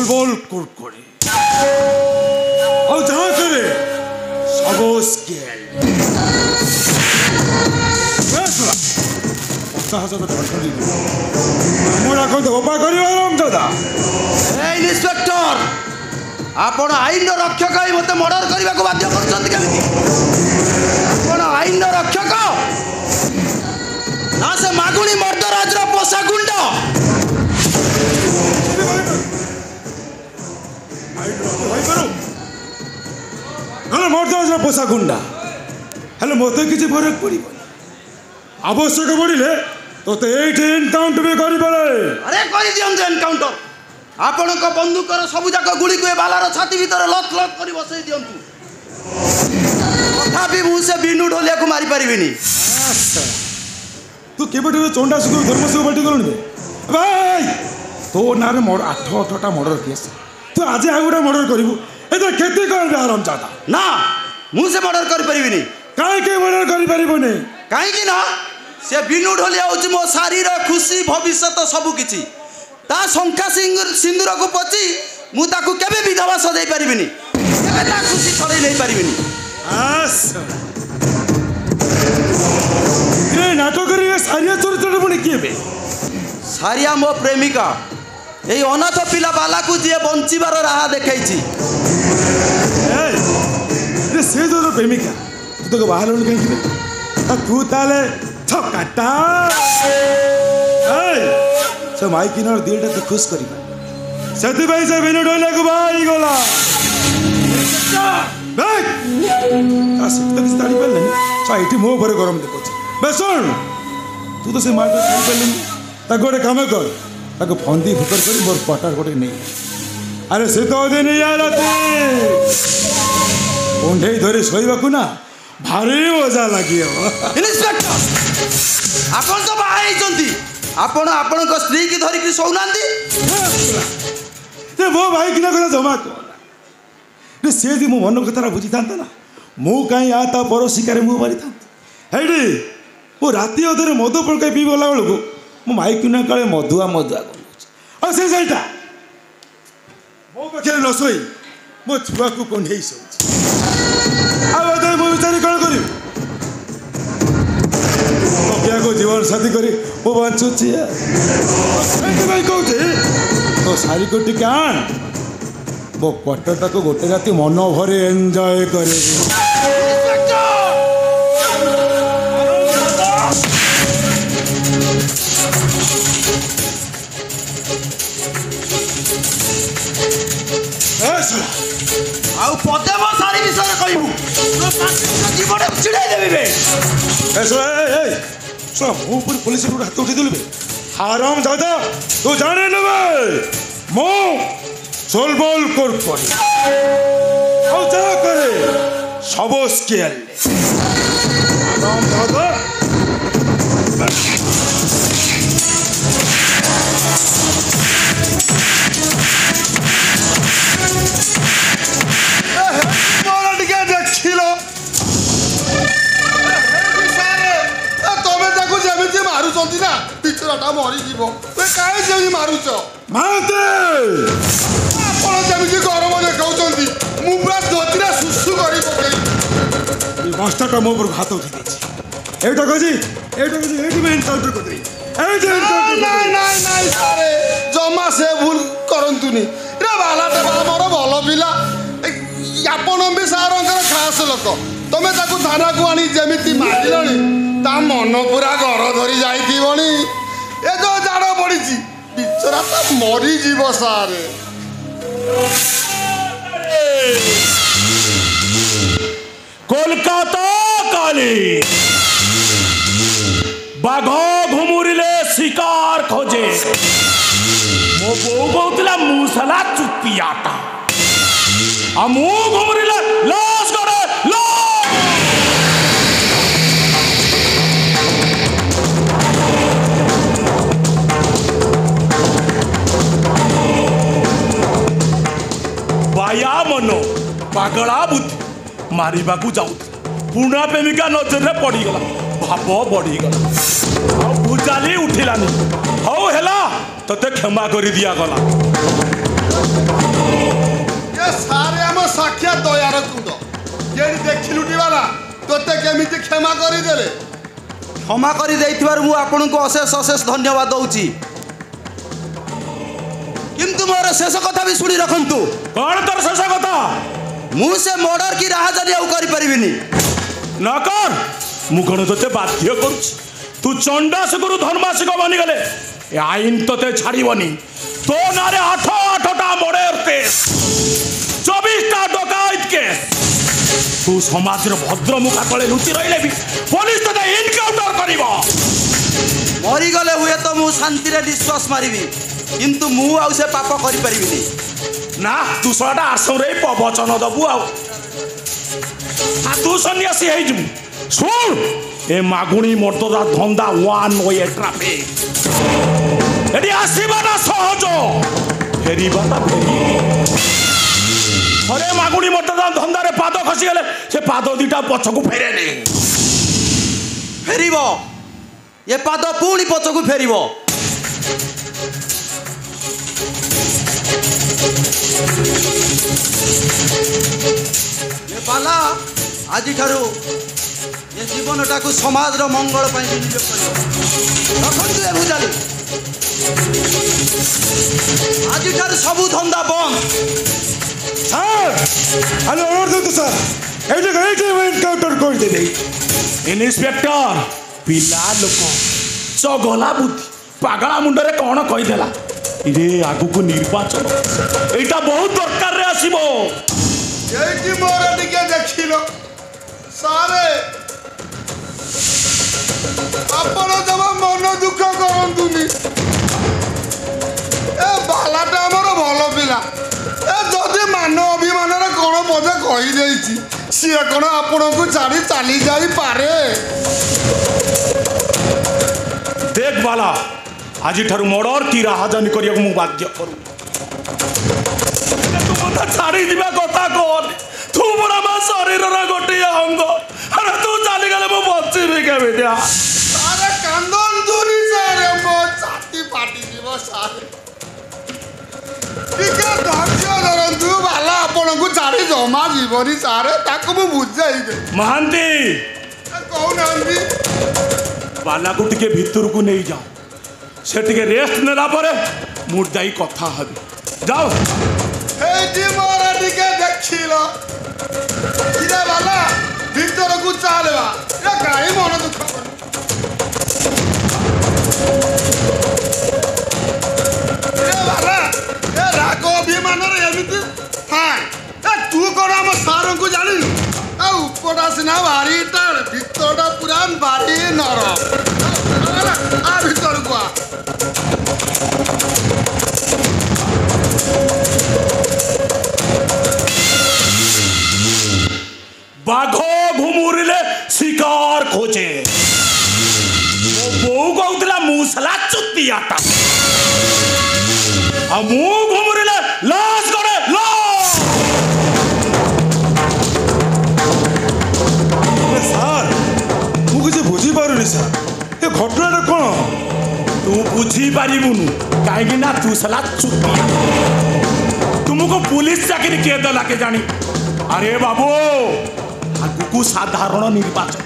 बोल कुरकुरे और जहाँ करे सबोस केल इन्स्पेक्टर आपण आईन रक्षक मत मर्डर करने को बाध्य कर आईन रक्षक ना से मागुणी मर्दराज पोषा गुंड मर्दराज पोषा गुंडा हेलो मत किसी फरक पड़े आवश्यक पड़े तो ये एनकाउंटर भी कर अरे कर दियंतु एनकाउंटर आपण बंदूकर सबू जाक गुड़ी को बालार छाती भीतर लत लत कर बसई दियंतु ତଥାପି ମୁଁ ସେ ବିନୁ ଢୋଲିଆକୁ ମାରିପାରିବିନି। ତୁ କେବେଠାରୁ ଚଣ୍ଡାଶୁକୁ ଧର୍ମଶୁକୁ ପାଟି କଲୁଣି ଭାଇ? ତୋ ନାଁରେ 8ଟା ମର୍ଡର କେସ୍। ତୁ ଆଜି ଆଉ ଗୋଟେ ମର୍ଡର କରିବୁ, ଏତେ କ୍ଷତି କରିବେ ଆରାମ ଚାଟା। ନା, ମୁଁ ସେ ମର୍ଡର କରିପାରିବିନି। କାହିଁକି ମର୍ଡର କରିପାରିବୁନି? କାହିଁକି ନା ସେ ବିନୁ ଢୋଲିଆ ହେଉଛି ମୋ ଶାରୀର ଖୁସି ଭବିଷ୍ୟତ ସବୁକିଛି। ତା ଶଙ୍ଖା ସିନ୍ଦୁରକୁ ପଚି ମୁଁ ତାକୁ କେବେ ବିଧବା ସଜାଇ ପାରିବିନି, କେବେ ତା ଖୁସି ଛଡ଼େଇ ନେଇପାରିବିନି। ନାଟକରେ ସାରିଆ ଚରିତ୍ରରେ ପୁଣି କିଏ ବେ? ସାରିଆ ମୋ ପ୍ରେମିକା, ଏଇ ଅନାଥ ପିଲା ବାଲାକୁ ଯିଏ ବଞ୍ଚିବାର ରାହା ଦେଖେଇଛି। ସେ ଯୋଉ ପ୍ରେମିକା, ତୁ ତାକୁ ବାହାରିଲୁଣି କାହିଁକି? ତୁ ତାହେଲେ ଛକାଟା ସେ ମାଇକିନର ଦିଲଟା ତୁ ଖୁସି କରିବା, ସେଥିପାଇଁ ସେ ବିନୁ ଢୋଲିଆକୁ ବାହାରି ଗଲା। କିଛି ଜାଣିପାରିଲେନି ଏଠି ମୋ ଉପରେ ଗରମ ଦେଖୁଛି। ବେ ଶୁଣ, ତୁ ତ ସେ ମାଲଟା ଖାଇପାରିଲୁନି, ତାକୁ ଗୋଟେ କାମ କର, ତାକୁ ଫନ୍ଦି ଫୁକର କରି ମୋର ପଟାର ଗୋଟେ ନେଇ। ଆରେ ଶୀତ ଦିନ ରାତି କୁଣ୍ଢେଇ ଧରି ଶୋଇବାକୁ ନା ଭାରି ମଜା ଲାଗିବ। ଇନ୍ସପେକ୍ଟର, ଆପଣ ତ ବାହା ହେଇଛନ୍ତି, ଆପଣ ଆପଣଙ୍କ ସ୍ତ୍ରୀ କି ଧରିକି ଶୋଉନାହାନ୍ତି? ମୋ ଭାଇ କିନା କଥା ଜମା କହନା। ସେ ଯଦି ମୋ ମନ କଥାଟା ବୁଝିଥାନ୍ତା ନା, ମୁଁ କାହିଁ ତା ପର ଶିକାରେ ମୁଁ ମାରିଥାନ୍ତି। ହେଇଟି ମୁଁ ରାତି ଅଧରେ ମଧୁ ପଳକାଇ ପିଇ ଗଲା ବେଳକୁ ମୋ ମାଇକିନା କାଳେ ମଧୁଆ ଗଲୁଛି। ଆଉ ସେ ସେଇଟା ମୋ ପାଖରେ ନ ଶୋଇ ମୋ ଛୁଆକୁ କୁଣ୍ଢେଇ ଶୋଉଛି। ଆଉ ଅଧେ ମୁଁ ବିଚାରି କ'ଣ କରିବି? ତକିଆକୁ ଜୀବନ ସାଥୀ କରି ମୁଁ ବଞ୍ଚୁଛି। ସେଇଥିପାଇଁ କହୁଛି ତୋ ଶାରୀକୁ ଟିକେ ଆଣ, ମୋ ପଟଟାକୁ ଗୋଟେ ରାତି ମନ ଭରି ଏନ୍ଜୟ କରିବି। ଆଉ ପଦେ ମୋ ଶାରୀ ବିଷୟରେ କହିବୁ, ଜୀବନ ଚିଡ଼େଇ ଦେବି। ମୁଁ ପୁଣି ପୋଲିସ ହାତ ଉଠେଇ ଦେଲି। ଆରାମ ଦାଦା, ତୁ ଜାଣି ନେବେ ମୁଁ সোলবল কোর্ট করি ଆଉ ଯାହା କରେ ସବୁ ସ୍କେଲ ଟିକେ ଦେଖିଲ ତମେ ତାକୁ ଯେମିତି ମାରୁଛନ୍ତି ନା ବିଚରାଟା ମରିଯିବ। କାହିଁ ଯେମିତି ମାରୁଛ? ଆପଣ ଯେମିତି ଗରମ ଦେଖାଉଛନ୍ତି ମୁଁ ପୁରା ଧୋତିରେ ସୁସୁ କରି ପକେଇଲି। ମାଷ୍ଟରଟା ମୋ ଉପରକୁ ହାତ ଉଠି ଦେଇଛି। ଏଇଟା କହୁଛି ଏଇଠି ବି ଏନକାଉଣ୍ଟର କରିଦେବି। ନାଇଁ ସାରେ ଜମା ସେ ଭୁଲ କରନ୍ତୁନି। ରେ ବାଲାଟା ଆମର ଭଲ ପିଲା, ଆପଣ ବି ସାରଙ୍କର ଖାସ ଲୋକ। ତମେ ତାକୁ ଥାନାକୁ ଆଣି ଯେମିତି ମାରିଲଣି ତା ମନ ପୁରା ଘର ଧରି ଯାଇଥିବଣି। ଏ ଯୋଉ ଜାଡ଼ ପଡ଼ିଛି ବିଚରା ତା ମରିଯିବ ସାରେ। କୋଲକାତା କାଲି ବାଘ ଘୁମୁରିଲେ ଶିକାର ଖୋଜେ। ମୋ ବୋଉ କହୁଥିଲା ମୁଁ ସାଲା ଚୁପିଆଟା, ଆଉ ମୁଁ ଘୁମୁରିଲେ ଲସ୍ କରେ ବାୟା ମନ ପାଗଳା ବୁଦ୍ଧି ମାରିବାକୁ ଯାଉଥିଲା। ପୁରୁଣା ପ୍ରେମିକା ନଜରରେ ପଡ଼ିଗଲା, ଭାବ ବଢ଼ିଗଲା, ଆଉ ଭୁଜାଲି ଉଠିଲାନି। ହଉ ହେଲା, ତତେ କ୍ଷମା କରି ଦିଆଗଲା। ସାରେ ଆମ ସାକ୍ଷାତ ଦୟାର କୁଣ୍ଡ, ଯେଠି ଦେଖିଲୁ ଟିବାଲା ତୋତେ କେମିତି କ୍ଷମା କରିଦେଲେ। କ୍ଷମା କରି ଦେଇଥିବାରୁ ମୁଁ ଆପଣଙ୍କୁ ଅଶେଷ ଅଶେଷ ଧନ୍ୟବାଦ ଦଉଛି। କିନ୍ତୁ ମୋର ଶେଷ କଥା ବି ଶୁଣି ରଖନ୍ତୁ। କ'ଣ ତୋର ଶେଷ କଥା? ମୁଁ ସେ ମର୍ଡର କି ରାହାଜାରୀ ଆଉ କରିପାରିବିନି। ନ କର, ମୁଁ କ'ଣ ତୋତେ ବାଧ୍ୟ କରୁଛି? ତୁ ଚଣ୍ଡାଶୁକରୁ ଧର୍ମାଶୁକ ବନିଗଲେ ଏ ଆଇନ ତୋତେ ଛାଡ଼ିବନି। ତୋ ନାଁରେ 8ଟା ମର୍ଡର କେସ୍, 24ଟା ଡକାୟତ କେସ୍। ତୁ ସମାଜର ଭଦ୍ର ମୁଖା ତଳେ ଲୁଚି ରହିଲେ ବି ପୋଲିସ ତୋତେ ଏନକାଉଣ୍ଟର କରିବ। ମରିଗଲେ ହୁଏତ ମୁଁ ଶାନ୍ତିରେ ନିଶ୍ୱାସ ମାରିବି, କିନ୍ତୁ ମୁଁ ଆଉ ସେ ପାପ କରିପାରିବିନି। ନା, ତୁ ଶଳାଟା ଆଶ୍ରମରେ ପ୍ରବଚନ ଦବୁ ଆଉ। সাধু সন্ন্যাসী হয়ে যাবু শুন এ মাগুণী মর্দদা ধন্দা ওয়ান ওয়ে ট্রাফিক এটি আসিবাটা সহজ ফেরিবাটা ফেরি থরে মাগুণী মর্দদা ধন্দারে পাদ খসিগলে সে পাদ দুইটা পছকু ফেরেনি ফেরিব এ পাদ পুଣି পছকু ফেরিব ଏ ବାଲା ଆଜିଠାରୁ ଏ ଜୀବନଟାକୁ ସମାଜର ମଙ୍ଗଳ ପାଇଁ ବିନିଯୋଗ କରିବ ରଖନ୍ତୁ ଏ ଭୁଜାଲି ଆଜିଠାରୁ ସବୁ ଧନ୍ଦା ବନ୍ଦ স্যার আমি অনুরোধ স্যার এইটা এনকাউন্টার করে দেবে ইন্সপেক্টর পিলা লোক চগলা বুদ্ধি পাগলা মুন্ডরে কଣ কইদেলা ইরে আগুকু নির্বাচন এইটা বহুত দরকারে আসিব এইটি মোর দিকে দেখিল সারে আপন জমা মন দুঃখ করନ୍ତୁନି এ বালাটা আমার ভাল পিলা এ যদি মান অভিমাନରେ কোন পদে কই দেইছি সিଏ কোন ଆପଣଙ୍କୁ ছাড়ি চালি যাই পারে দেখ বালা আজিঠাରୁ মর্ডর কি রাহাজানি করিয়াକୁ ମୁଁ বাধ্য করু তু কথা ছাড়ি দিবা কথা কোন তু বড় মা শরীরর গোটিয়ে অঙ্গ আরে তু চালি গেলে ମୁଁ বଞ୍ଚିବି কেমিতি সারে কান্দନ୍ତୁନି সারে মো ছাতি ফাটি দিব সারে ଟିକେ ଧୈର୍ଯ୍ୟ ଧରନ୍ତୁ ବାଲା ଆପଣଙ୍କୁ ଛାଡ଼ି ଜମା ଯିବନି ସାରେ ତାକୁ ମୁଁ ବୁଝେଇବି ମହାନ୍ତି କହୁନାହାନ୍ତି ବାଲାକୁ ଟିକେ ଭିତରକୁ ନେଇ ଯାଅ ସେ ଟିକେ ରେଷ୍ଟ ନେଲା ପରେ ମୁଁ ଯାଇ କଥା ହେବି ଯାଅ এইটি মোর দিকে দেখিল ইরে বালা ভিতরକୁ চালবা এ কাই মন দুঃখ ইরে বালা এ রাগ অভিমাନରେ এମିତି হ্যাঁ এ তু কোন ଆମ ସାରଙ୍କୁ ଜାଣିଲୁ ଆଉ ଉପଟା ସିନା ଭାରି ଟାଣ ଭିତରଟା ପୁରା ଭାରି ନରମ ଆ ଭିତରକୁ ଆ বাঘ ঘুমুরিলে শিকার খোঁজে বউ কৌলা মুসলা চুতিয়াটা আর মু ঘুমুরিলে লাশ করে স্যার মু কিছু বুঝিপারুনি স্যার এ ঘটনাটা কোন তু বুঝিপারিবুনু কাইকি না তু সালা চুতিয়া তুমକୁ পুলিশ চাকরি কে দেলা কে জানি আরে বাবু আগুকু সাধারণ নির্বাচন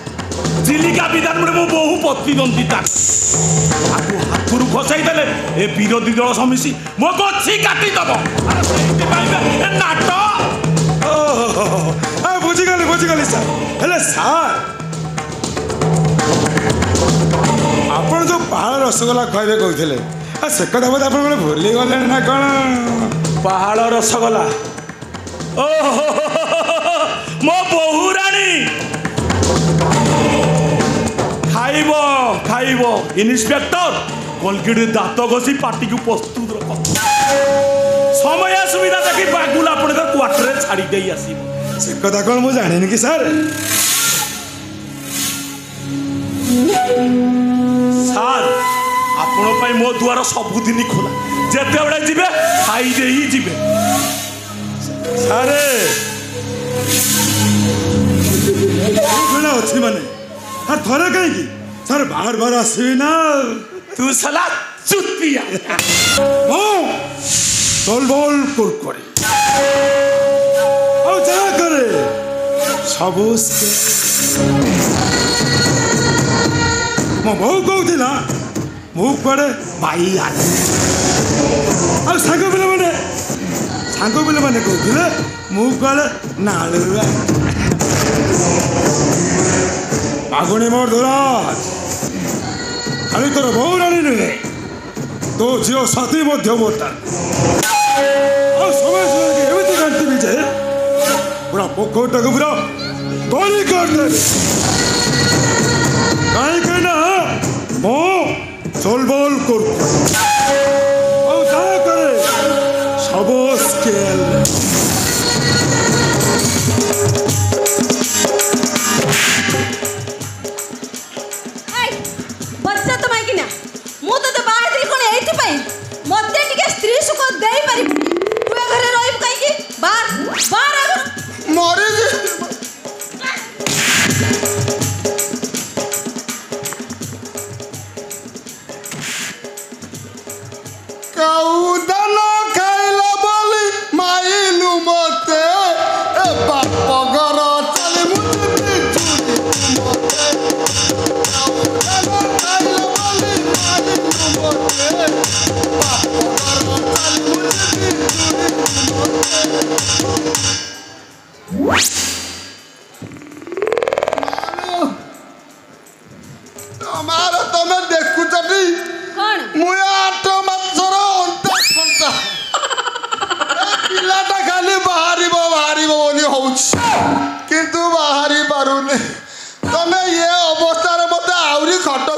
চিলিকা বিধানমন্ডলী মু বহু প্রতিদ্বন্দ্বিতা আগু হাতুরু খসাই দেলে এ বিরোধী দল সমিতি মো গছি কাটি দেব আরে সেইটি পাইবে এ নাটক বুঝিগলি স্যার হেলে স্যার ଆପଣ ଯୋଉ ପାହାଳ ରସଗୋଲା ଖାଇବେ କହୁଥିଲେ ସେ କଥା ବୋଧେ ଆପଣ ମାନେ ଭୁଲି ଗଲେଣି ନା କ'ଣ পাহাড় রসগোলা ও মো বহু রানী খাইব খাইব ইন্সপেক্টর কলগেটে দাঁত ঘষি পার্টিকে প্রস্তুত রখ সময় সুবিধা দেখি বাগুল আপনার কোয়ার্টারে ছাড়ি দেই আসিব ସେ କଥା କ'ଣ ମୁଁ ଜାଣିନି କି ସାର୍ ସାର୍ ଆପଣ ପାଇଁ ମୋ ଦୁଆର ସବୁଦିନ ଖୋଲା ଯେତେବେଳେ ଯିବେ ଖାଇ ଦେଇ ଯିବେ ସାରେ କ'ଣ ଅଛି ମାନେ ସାର୍ ଥରେ କାହିଁକି ସାର୍ ବାର ବାର ଆସିବି ନା ତୁ ସାଲା ଚୁତିଆ ମୁଁ ଟଲବଲ କୁରକୁରି ଆଉ ଯାହା କରେ ସବୁ ମୋ ବୋଉ କହୁଥିଲା ମୁଁ କୁଆଡ଼େ ପାଇ ଆସି ଆଉ ସାଙ୍ଗ ପିଲାମାନେ କହୁଥିଲେ ମୁଁ କୁଆଡ଼େ ନାଳୁଆ ମାଗୁଣି ମୋର ଧରାଜ ଖାଲି ତୋର ବୋଉ ରାଣୀ ନୁହେଁ ତୋ ଝିଅ ସାଥୀ ମଧ୍ୟ ମୋର ଆଉ ସମସ୍ତେ ଏମିତି କାଟିବି ଯେ ପୁରା ପୋଖରଟାକୁ ପୁରା ତଳି କରିଦେବି କାହିଁକି ନା ମୁଁ চলবল করব ও যা করে সব স্কেল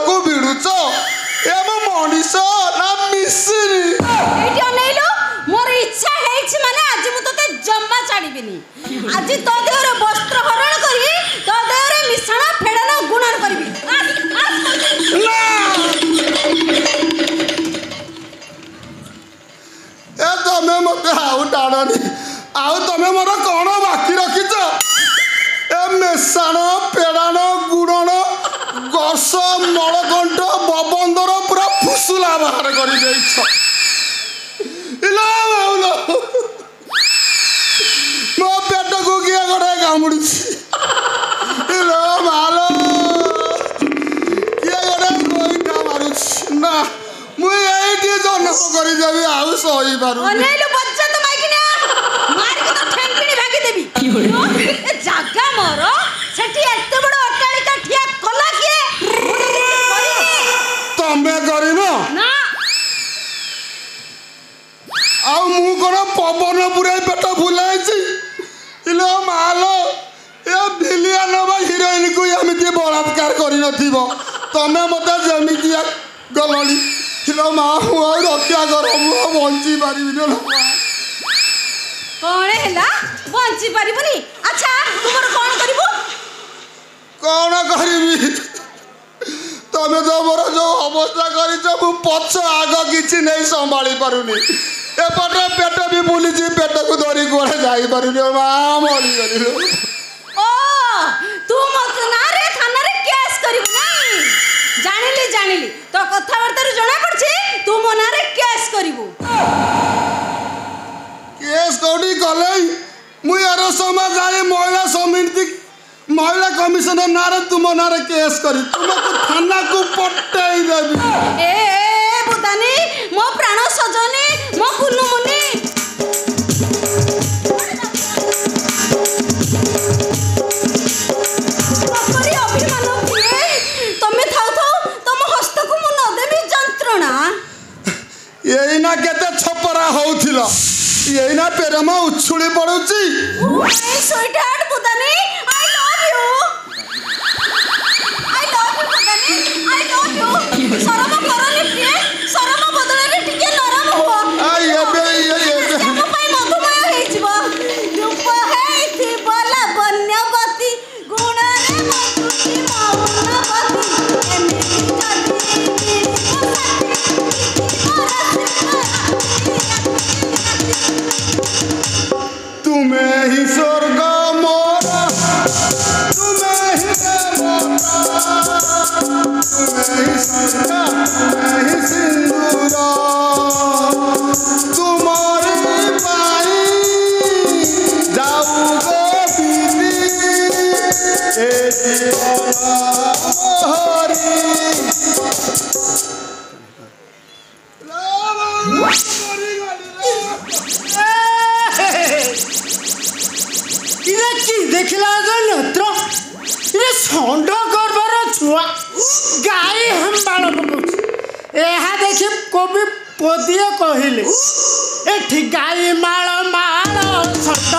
को भिड़ुच ए मो मनीष ना मिश्री এইটি অনেইলো মোর ইচ্ছা হেইছি মানে আজ মু তোতে জম্মা ছাড়িবিনি আজ তো দেহরে বস্ত্র হরণ করি তো দেহরে মিশ্রণ ফেড়ন গুণন করবি ए तमे मते आउ टाणनी आउ तमे मोर कौन बाकी रखिच ए मेसाण पेड़ाण गुड़ण गस मलकंठ बबंदर पूरा फुसुला बाहर कर मो पेट को किए गोटे कामुड़ी मालो किए गोटे गोईठा मारुछि ना मुझे जन्म करदेवी आउ सही पार অনেইলো বজ্জা তো মাইকিনা মারি তো ঠেঙ্কিনি ভাগি দেবি জাগা মোর সেটি এত বড় অট্টালিকা ঠিয়া কলা কিয়ে तमे करिन না आउ मु कोन पवन पुराई पेट फुलाइछि इलो मालो ए विलियन बा हिरोइन को एमिति बलात्कार करि नथिबो तमे मते जेमिति गलली इलो मा हु रक्षा कर मु बंची पारिबिन कौन हैला बंची पारिबनी अच्छा तुमर कौन करिबो कौन करिबी तमे तो मोर जो अवस्था करिछ मु पछ आग किछि नै संभाली पारुनी एपटे पेट भी बुलिछि पेट को धरी कोड़े जाई पारुनी मा मरी गली ओ तू मत ना रे थाना रे केस करिबो नाही जानिली तो कथा वार्ता रे जणा पड़छि तू मना रे केस करिबो केस कोडी कले मु यार समाज जाई महिला समिति महिला कमिशनर नारे तुम नारे केस करी तुमको थाना को पट्टाई देबी ए बुदानी मो प्राण सजनी मो कुनु मुनि बापरे अभिमान किए तमे थाउ तम हस्त को मु न देबी जंत्रणा एई ना केते छपरा होउथिलो एई ना पेरमा उछुली पड़ुची ए स्वीटहार्ट बुदानी आई लव यू बुदानी आई लव यू शरम करनी प्रिय शरम बदले रे टिके नरम हो आ एबे हम पाई मधुमय हेइ जीव रूप हेइ बोला वन्यवती गुण रे मधुकी मौनवती एमे जाति तुम्हें ही स्वर्ग मोरा तुम्हें ही देवता तुम्हें ही संध्या तुम्हें ही सिंदूर तुम्हारी पाई जाऊ गो बीबी ए जीवन मोहरी देखला नत्र ये षंड करबार छुआ गाई हम बाल पकाउछ एहा देखि कवि पदिए कहिले एठी गाई माळ माळ षंड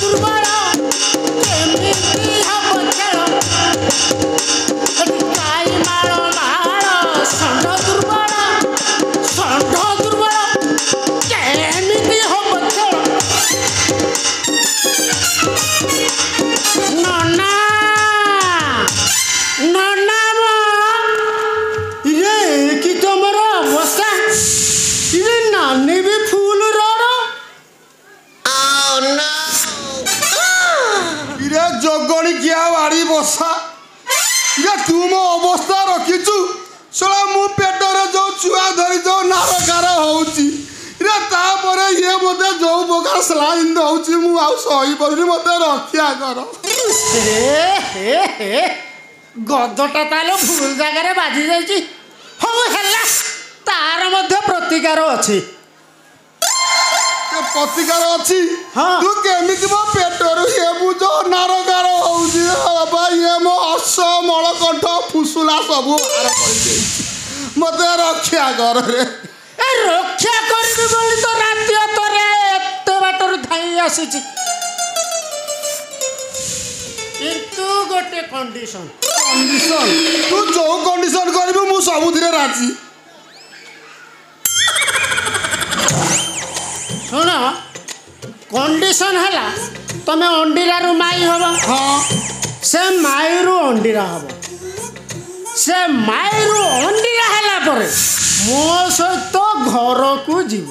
दुर्बल केमिति हब खेल एठी गाई माळ माळ षंड दुर्बल केमिति हब खेल जगणी किया बाड़ी बसा ये तुम अवस्था रखीचु सला मु पेटर जो छुआ धरी जो नारकार होउची रे तापर ये मते जो प्रकार स्लाइन दउची मु आ सही परनी मते रक्षा कर गदटा ताले भूल जगह बाजी जाइची हो हेला तार मध्य प्रतिकार अछि प्रतिकार अछि हाँ। तू केमिति मो पेटर ये बुझो नारकार होउची बाबा ये मो अस मलकंठ फुसुला सब बाहर कर देइची मते रक्षा कर रे ए रक्षा करबी बोली तो रातिया तोरे एते बाटर धाई आसीची किंतु गोटे कंडीशन कंडीशन तू जो कंडीशन करू मु सबुथिरे राजी शुण कंडीशन है तमें अंडीरा रु माई हम हाँ से माई रु अंडीरा हम से माई रु अंडीरा है पर मो सहित घर को जीव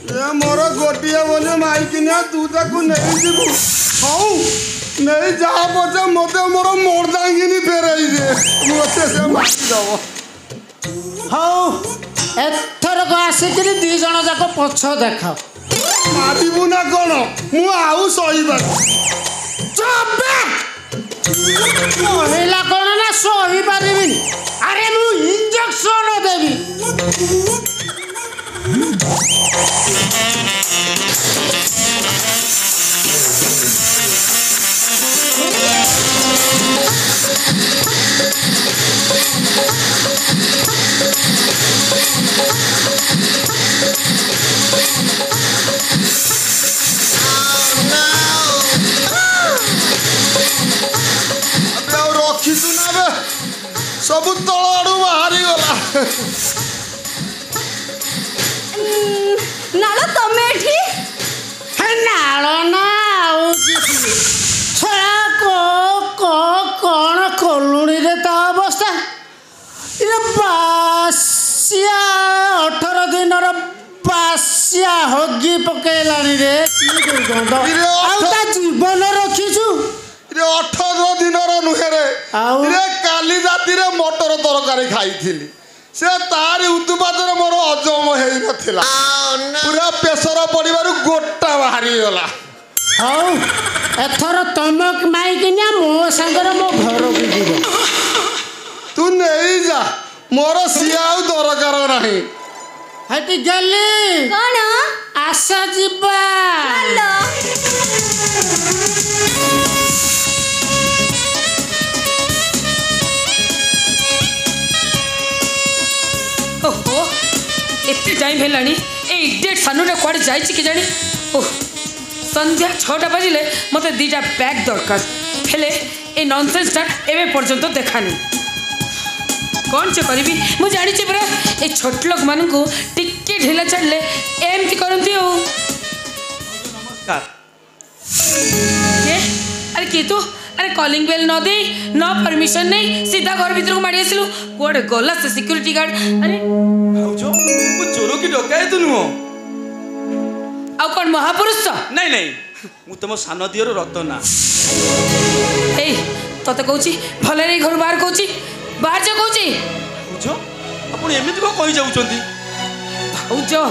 ये मोर गोटिए बोले माइकिनिया तू ताकू नहीं जीवु हौ नहीं जा पचे मते मोर मोरदांगिनी फेराई दे मते से मार दबो हौ एथरक आसिक दी जन जाक पछ देख मारिबु ना कोन मु आउ सहीबा महिला कौन ना सही पारिबिन अरे मु इंजेक्शन देवी सब तल आड़ू बाहरी गला नालो तमे एठी है नाल ना आउ छड़ा कौन कलुणी रे ता अवस्था ये बासिया 18 दिन बासिया हगी पकेलानी रे जीवन रखीछु 18 दिनर नुहे रे काली राति रे मटर तरकारी खाई से तारी उत्पादन मोर हजम हो नथिला पूरा प्रेशर पड़िबारु गोटा बाहरी गला हौ एथर तमक माई किना मो संगर मो घर को जीव तू नहीं जा मोर सियाउ दरकार नहीं हटी गली कौन आशा जीवा ओहो एते टाइम हेलानी ए इडियट सानुटा कुआडे जाइछि के जानी ओह संध्या 6टा बाजिले मते 2टा बैग दरकार हेले ए नॉनसेंस टा एबे पर्यंत देखानी कौन से करी मु जानी परा ए छोट लोक मान को टिके ढिला चढ़ले एमती करती हो नमस्कार के अरे के तू अरे कॉलिंग बेल न दे न परमिशन नहीं सीधा घर भीतर को मारी आसलु कोड़े गला से सिक्योरिटी गार्ड अरे भाउजो वो चोरो की डकायत नुहो आ कौन महापुरुष तो नहीं नहीं मु तुम सान दियर रतना ए तते कहूची भले रे घर बाहर कहूची बाहर जा कहूची भाउजो आपण एमिति को कहि जाउचंती भाउजो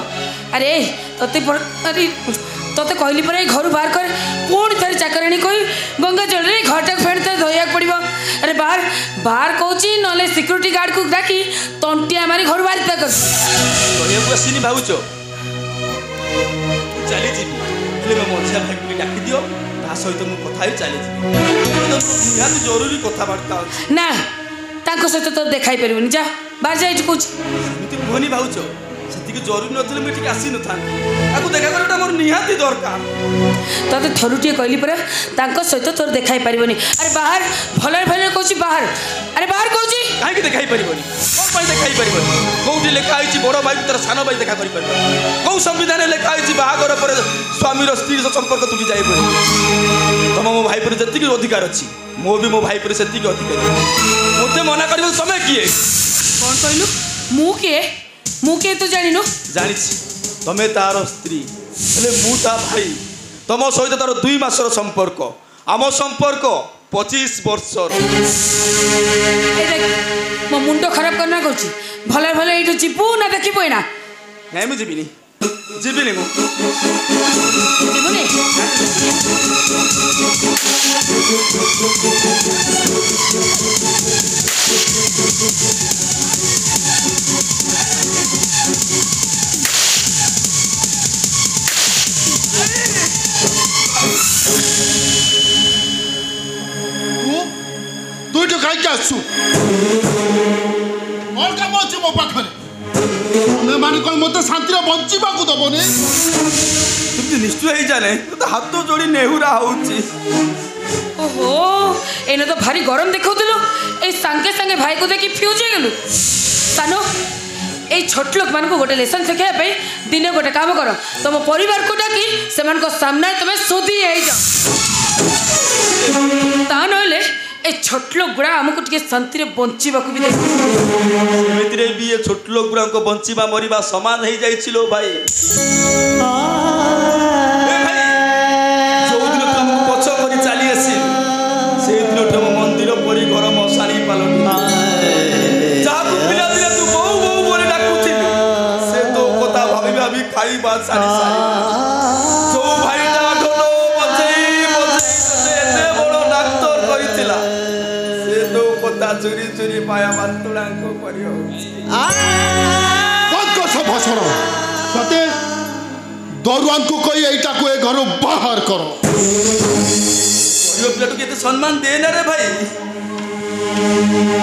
अरे तते अरे तते कहली पर घर बाहर कर पुणी थर चाकराणी कही गंगा जल रे घरटा फेण ते धोया पड़िबो अरे बाहर बाहर कहूची नले सिक्योरिटी गार्ड को डाकी तंटिया मारी घर बाहर तक कहया को आसीनी भाउजो चली जी ले मो मछिया भाई को डाकी दियो ता सहित मु କଥା ही चली जी या तो जरूरी कथा बार्ता ना ताको सहित तो देखाई परबनी जा बाहर जाई कुछ एमिति कोनी भाउजो सेतिके जरूरी नथले मैं ठीक आसी न था ताको देखा करटा मोर निहाती दरकार तते थरुटिए कहली पर ताको सहित तोर देखाई परबनी अरे बाहर भले भले कहूची बाहर अरे बाहर कहूची काहे के देखाई परबनी कोन पाई देखाई परबनी कोउटी लेखा आइची बड़ भाई तर सानो भाई देखा करि परबनी को संविधान लेखा आइची बाहागर पर स्वामी र स्त्री से संपर्क तुटी जाय पर तम मो भाई पर जति के अधिकार अछि मो भी मो भाई पर सेति के अधिकार मोते मना करबो समय किए कौन कहलु मु के तो जानिनो जानि तमे तार स्त्री हेले मु ता भाई तम सहित तार 2 मासर संपर्क आम संपर्क 25 वर्षर मो मुंडो खराब करना करछि भले भले इटो चिपू ना देखिबो ना नहीं मु जीबिनी मु जीबुनी तू जो खाई के आसु और काम अछि मो पाखरे मैं माने कोन मते शांति रे बंचिबा को दबोनी तुम निश्चय ही जाने तो हाथ जोड़ी नेहुरा होउची ओहो एने तो भारी गरम देखौथिलु ए संगे संगे भाई को देखि फ्यूज हो गेलु सानो ए छोट लोक मान को गोटे लेसन सिखाया पे दिने गोटे काम करो तुम परिवार को डाकी सेमान को सामने तुम सोधी आई जाओ ता नले ए छोट लोक गुड़ा हमको टिके शांति रे बंचीबा को भी दे एमितिरे भी ए छोट लोक गुड़ा को बंचीबा मरिबा समान हो जाई छिलो भाई जो दिन तुम पछ करी चली आसी से दिन तुम मंदिर परी घर मशानी पालनी जाकू पिला दिले तू बहु बहु बोली डाकुथिलु से तो कथा भाबी भाबी खाई बात सारी सारी जो भाई ता ढोलो बजई बजई एते बड़ डाक्टर करितिला से तो कथा चोरी चोरी पाया मातुलांको करियो कत कस भाषण सते दरुआन को कही एटा को ए घर बाहर करो यो प्लेट के सम्मान दे ना रे भाई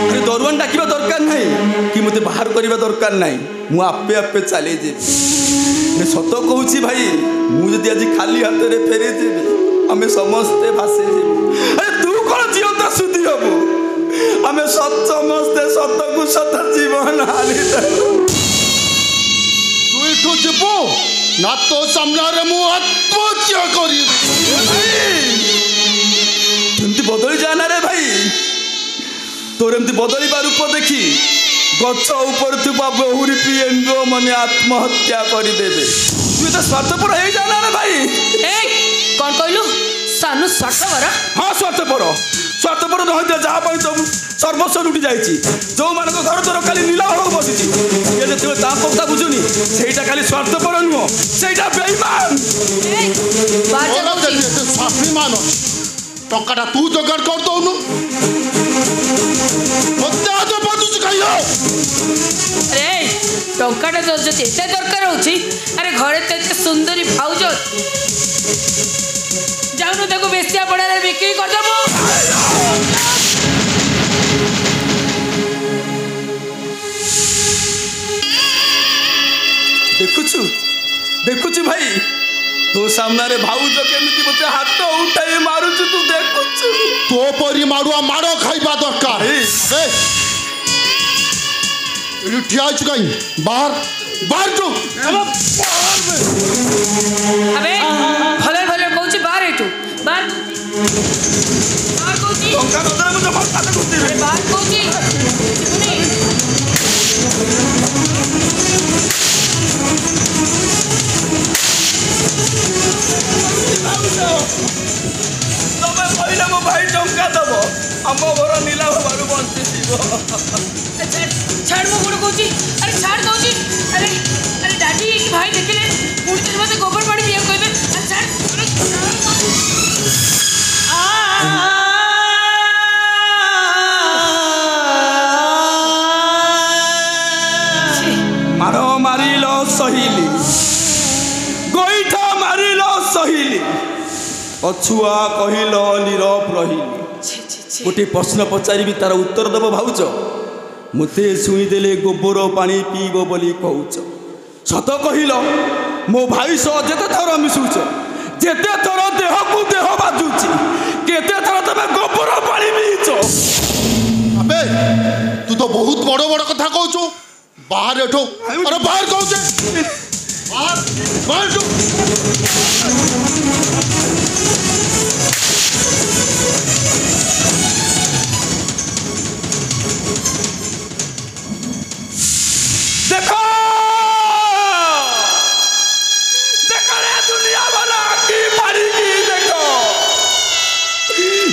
अरे दरुआन डाकिबा दरकार नहीं कि मते बाहर करिबा दरकार नहीं मु आपे आपे चले जे मैं सत कहूची भाई मु जदी आज खाली हाथ रे फेरे जेबे हमें समस्ते भासे जे अरे तू कोन जीवता सुधी हबो हमें सत समस्ते सत को सत जीवन हाली तू इठो जेबो ना तो सामना रे मु आत्महत्या करी एमती बदली जाना रे भाई तोर एमती बदलिबा रूप देखी गछ ऊपर थुबा बहुरी पिएंग मने आत्महत्या कर देबे तू तो स्वार्थपर हो जाना रे भाई ए कौन कहलु सानु स्वार्थपर हाँ स्वार्थपर न होते जहाँ पाई तो सर्वस्व लुटी जाइछि जो मानको घर द्वार खाली नीला हो बसिछि ये जे ता पक्का बुझुनी सेटा खाली स्वार्थपर नुह सेटा बेईमान स्वाभिमान टंकाटा तू जोगाड़ कर दौनु मते आज बातु खाइयो अरे टंकाटा जो जो एते दरकार होछि अरे घरे तो एते सुंदरी भाउज जाउनु देखो बेसिया पड़ा रे बिक्री कर दबो देखुछु भाई तो सामना रे भाउज केमिति मते हाथ उठाई मारुछु तू देखुछु तो परी मारुआ मारो खाइबा दरकार ए ठिया छु कहीं बाहर बाहर जो अबे भले भले कहूची बाहर एटू बाहर कहूची टंका नदरे मुझे भरता करते रे बाहर कहूची तमे पहिला मो भाई टंका दबो हम घर नीला बाबू बंची जीवो छाड़ मो गुड़ कहूची अरे छाड़ कहूची अरे अरे दादी भाई देखले पुणी दिन मते गोबर पानी पिया कहबे अरे छाड़ मारो मारिलो सहिली गोईठा मारिलो सहिली अछुआ कहिलो नीरव रहिली गोटे प्रश्न पचारि तार उत्तर देव भाउच मते शुई देले गोबर पानी पीब बोली कहूच सत कहिलो मो भाई सह जेते थर मिशुच जेते थर देह को देह बाजुची केते थर तमे गोबर पानी पीछ अबे तू तो बहुत बड़ बड़ कथा कहूछु बाहर एठो अरे बाहर कहूचे बाहर बाहर जो देखो देखो रे दुनिया वाला की मारी की देखो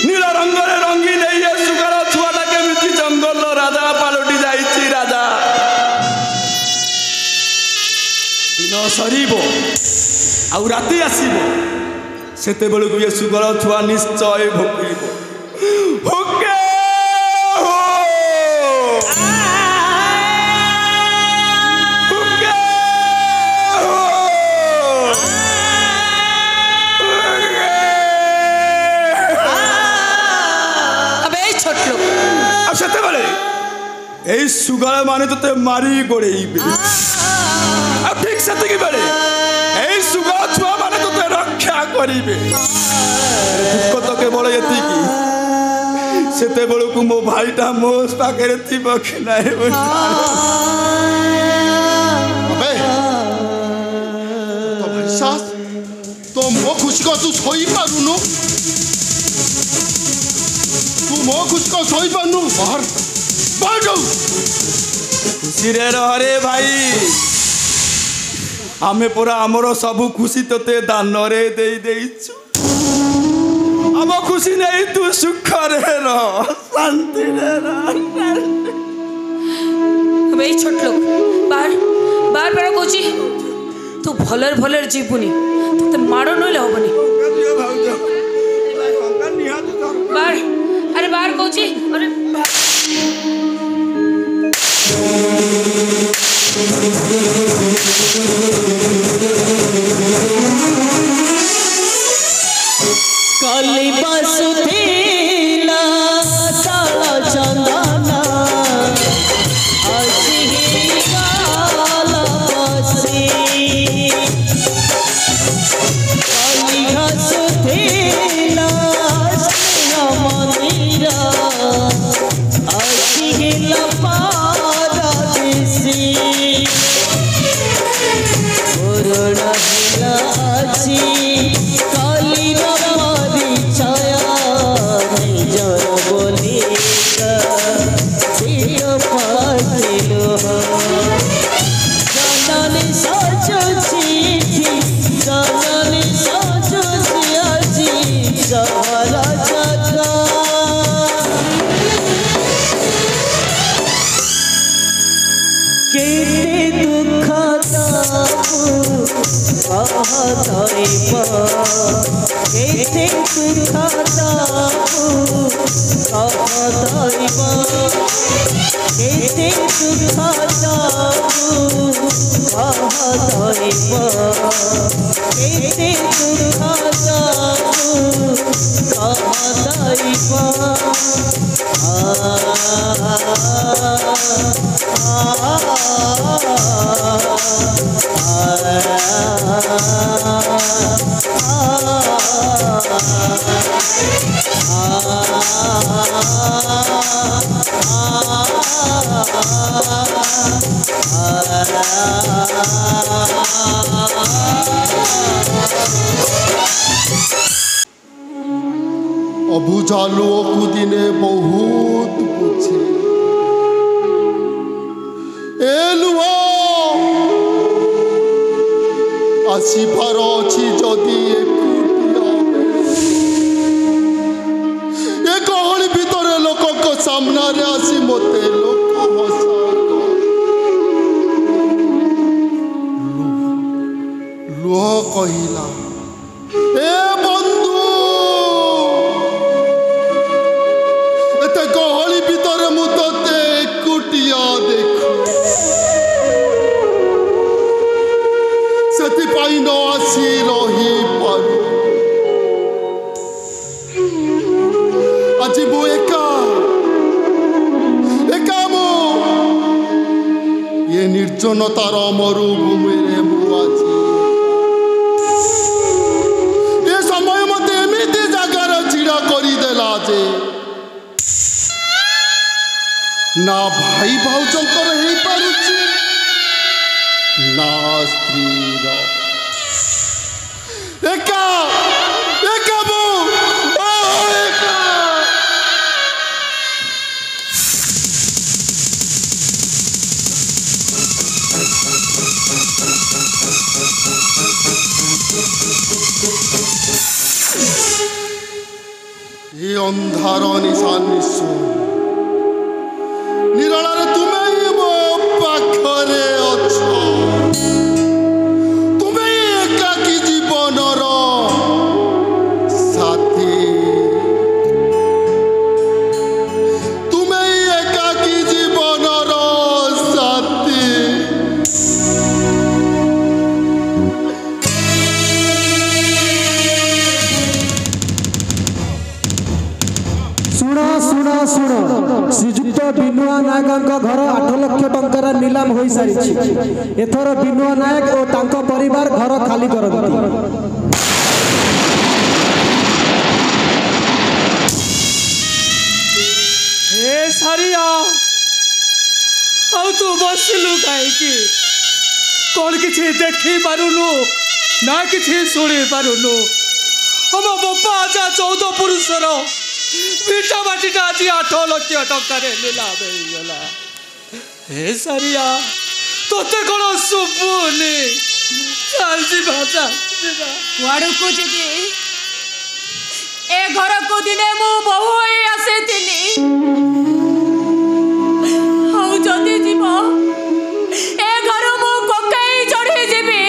नीला रंग रे रंगी नहीं है सुगर छुआटा केमिति जंगल राजा पालटी जाइछि राजा दिन सरीबो आउ राति आसीबो सेते बेलकु ये सुगर छुआ निश्चय भोकिबो भोके सुगाल माने तो मारी गोड़े ठीक से सुगा छुआ माने तो रक्षा करेंगे दुख तो केवल एति सेते बेलू मो भाईटा मो पाखे थी कि ना तो मो खुशी को तू सोई पारुनु तू मो खुशी को सोई पारुनु बाहर बाहर जाऊ खुशी रे रह रे भाई आमे पूरा आमर सबू खुशी तोते दान रे दे देइछु अब खुशी नहीं तू सुख रे रह शांति रे रह भाई छोट लोग बार बार बार कहूँ तू भलर भलर जीवुनी तो माड़ नईले हेनी बार अरे बार कहूँ अरे काली बसुथीला साला चंदना आसी काला बसी काली बसुथीला स्नेह मंदिरा आसी लपारा दिसी कोरोना हिलाची काली केते अबुझा लोक दिने बहुत बुझे ए लुह आसबार अच्छी जदि ए गहली भितर लोक सामना रे आसी मते लोक हसा लुह कहला ए बंधु एते गहली भितर मु तते एकुटिया देखु सेथिपाई न आसी रही पारु आज मु एका एका मु ये निर्जनतार मरुभूमि रे मु आज ये समय मत एमिति जगार छिड़ा करदेला जे ना भाई भाउजंकर हो पारुची ना स्त्रीर एका एका मु एका ये अंधार निशान निशु निरालारे तुमे ही मो पाखरे अछ तुमे ही एकाकी जीवनर साथी तुमे ही एकाकी जीवनर साथी शुण श्रीजुक्त बिनुआ नायक घर 8 लाख टंकार नीलाम हो सारी एथर बिनुआ नायक और तांको परिवार घर खाली करती। ए सारिया तू बसलु कहीं कौन किसी देखी पारुनु ना किसी शुणी पारुनु हम बापा आज 14 पुरुषर विटा बाटीटा आज 8 लाख टंका निलाम होगला हे सारिया तोते कौन शुभुनि चल जीवा कुआड़ को जीवी ए घर को दिने मु बहु आसी जदि जीव ए घर मु कोकई चढ़ी जीवी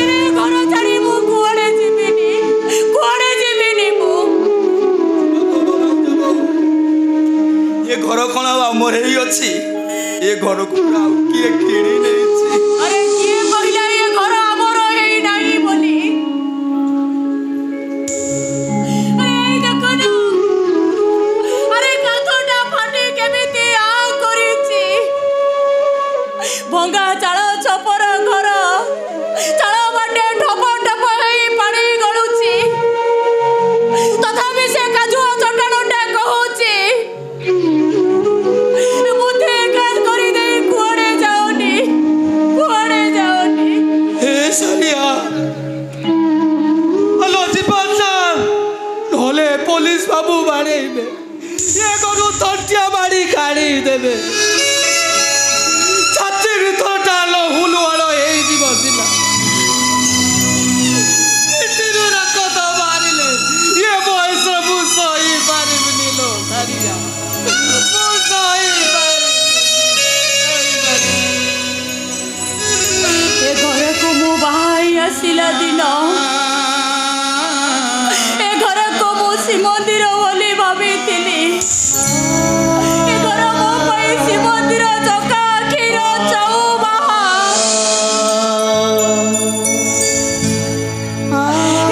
ए घर छाड़ी मु कुआड़े जीविनी मु ये घर कौन आमर ही अच्छी ये घर को किए किणी नहीं अरे किए कहला ये घर आमर है नहीं बोली अरे देखो ना अरे काथोटा फाटी केमिति आ करिछि भंगा चाळ छपर घर चाळ बाटे ठप ठप हेई पानी गळुछि तथापि से काजुआ चटाणटे कहूछि बुद्धि काज करि देई कुआड़े जाओनी हे सारिया हलो जीवन नले पुलिस बाबू बाड़ेबे ये गरु तंटिया बाड़ी काढ़ी देबे छाती भीतरटा हुलुआल बसिला पिठिरू रक्त मारिले ये बयस मु सही पारिबिनी लो सारिया मु सही ए घर को मु बाहाई आसिला दिन ए घर को मु श्रीमंदिर बोली भाभी ए घर मो पाई श्रीमंदिर चका क्षीर चौबाहा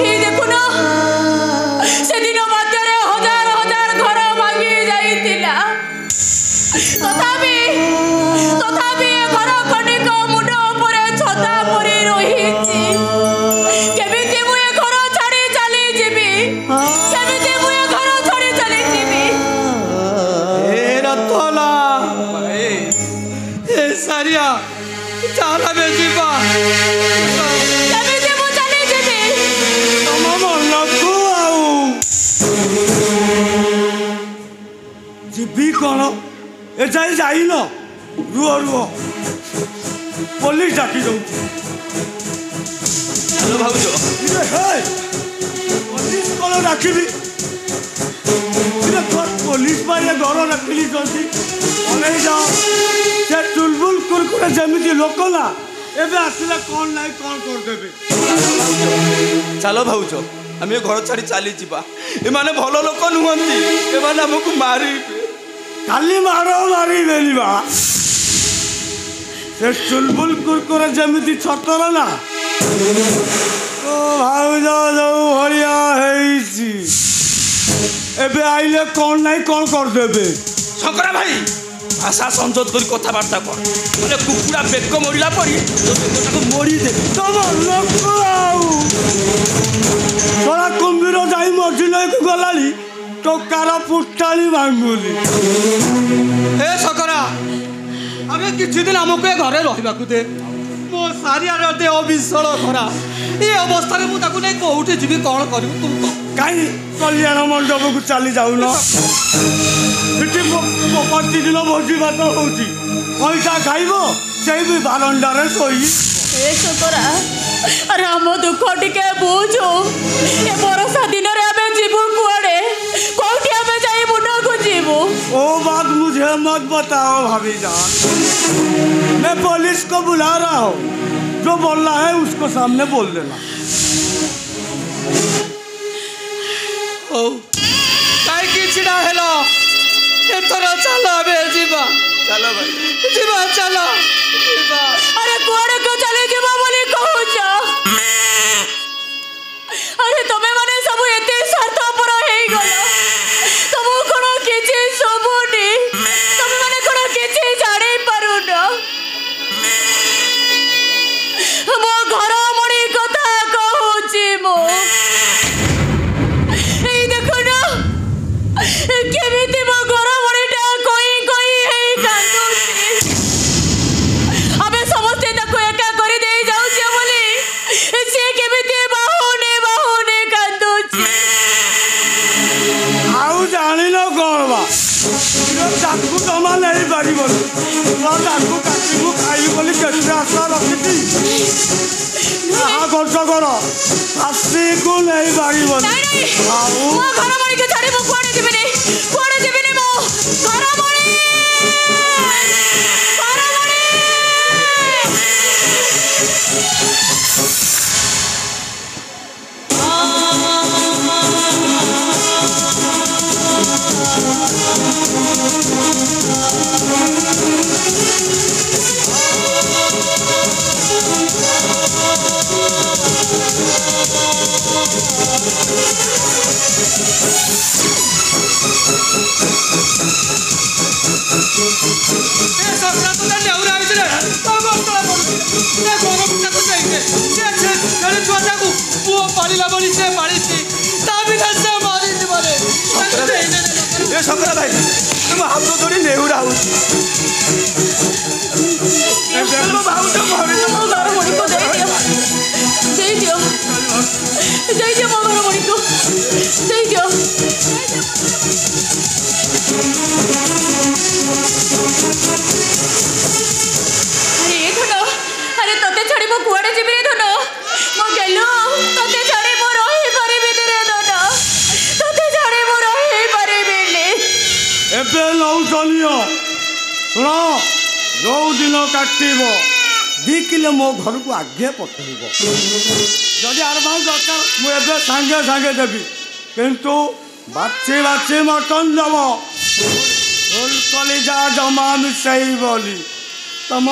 ये देखुन से दिन मध्य हजार हजार घर भांगी जाइतिला तथापि ए घर कनिक मुंड उपरे छता परी रहिछि केमिति मु ए घर छाड़ी चली जीवी केमिति मु ए घर छाड़ी चली जीवी ए रतला ए सारिया चाला बे जीवा केमिति मु चली जीवी तम मन को आउ जीवी कौन ए जाई जाइल रुह पुलिस डाकी दઉં हेलो भाउजो पुलिस कौन डाकिबी पुलिस भाई घर रखिली अनेई जाओ से चुलबुल कुरकुरे जमी लोक ना एबे आसिला कौन नहीं कौन करदेबे चलो भाउजो आम घर छाड़ी चली जावा एमाने भल लोक नुहंती एमाने हमको मारिबे खाली मारो मारिबेनी बा से चुलबुल कुरकुरे जमी छतर ना तो भाउज जो भलिया हेइछि एबे आइले कौन नहीं कौन करदेबे शंकरा भाई आशा संजोत करी कथबार्ता कर बोले कुकुड़ा बेक मरला पड़ी मरी दे तम लोक आउ तोरा कुंभीर जाई मझिले को गलाली टोकार पुटाली भांगुली हे शंकरा अरे किछि दिन हमको ए घरे रहिबा दे मो सारियार देह विषल खरा ये अवस्था में मुझे नहीं कौटे जी कौन कर तुम कह कहीं कल्याण मंडप को चली जाऊन प्रतिदिन भोजी भात हो पैसा खाइब से भी बारंडारे शोई शोकरा अरे हम दुख टिके बुझु ए बरसा दिन रे आमे जीवु कुआड़े कोठी आमे जाई मुंडा को जीवु ओ बात मुझे मत बताओ भाभी जान मैं पुलिस को बुला रहा हूँ जो बोलना है उसको सामने बोल देना ओ काई की छिड़ा हेलो एतरा चलो बे जीवा चलो भाई जीवा चलो जीवा अरे कुआड़े को चले जीवा बोली कहू छ अरे तमे माने सब एते स्वार्थपर हेई गलो तमु कोन किछि सबुनी तमे माने कोन किछि जाने पारुन मो घर मणि कथा कहूची मो ए देखो ना केमिति मो घर मणि ତାକୁ ଜମା ନେଇପାରିବନି ତାକୁ କାଟିକୁ ଖାଇବି ବୋଲି କେତେ ଆଶା ରଖିଛି ଯାହା ଖର୍ଚ୍ଚ କର ହାତୀକୁ ନେଇପାରିବନି ଆଉ ଘରମଣିକୁ ଛାଡ଼ି ମୁଁ କୁଆଡ଼େ ଯିବିନି ମୁଁ ଘରମଣି ଶଙ୍କରା ଭାଇ ମୋ ହାତ ଧରି ନେହୁରା ହଉଛି ଦେଇଦିଅ ମୋ ଘରମଣିକୁ ଦେଇଦିଅ ଆରେ ତତେ ଛାଡ଼ି ମୁଁ କୁଆଡ଼େ ଯିବି ରେ ଧନ ମୋ ଗେଲୁ ତତେ ଛାଡ଼ି ମୁଁ ରହିପାରିବିନି ରେ ଧନ ତତେ ଛାଡ଼ି ମୁଁ ରହିପାରିବିନି ଏବେ ନଉଚନିଅ ଶୁଣ ଯୋଉଦିନ କାଟିବ 2 କିଲୋ ମୋ ଘରକୁ ଆଗେ ପଠେଇବ ଯଦି ଆଡ଼ଭାନ୍ସ ଦରକାର ମୁଁ ଏବେ ସାଙ୍ଗେ ସାଙ୍ଗେ ଦେବି କିନ୍ତୁ ବାଛି ବାଛି ମଟନ୍ ଦେବ କଲିଜା ଜମା ମିଶାଇବନି ତମ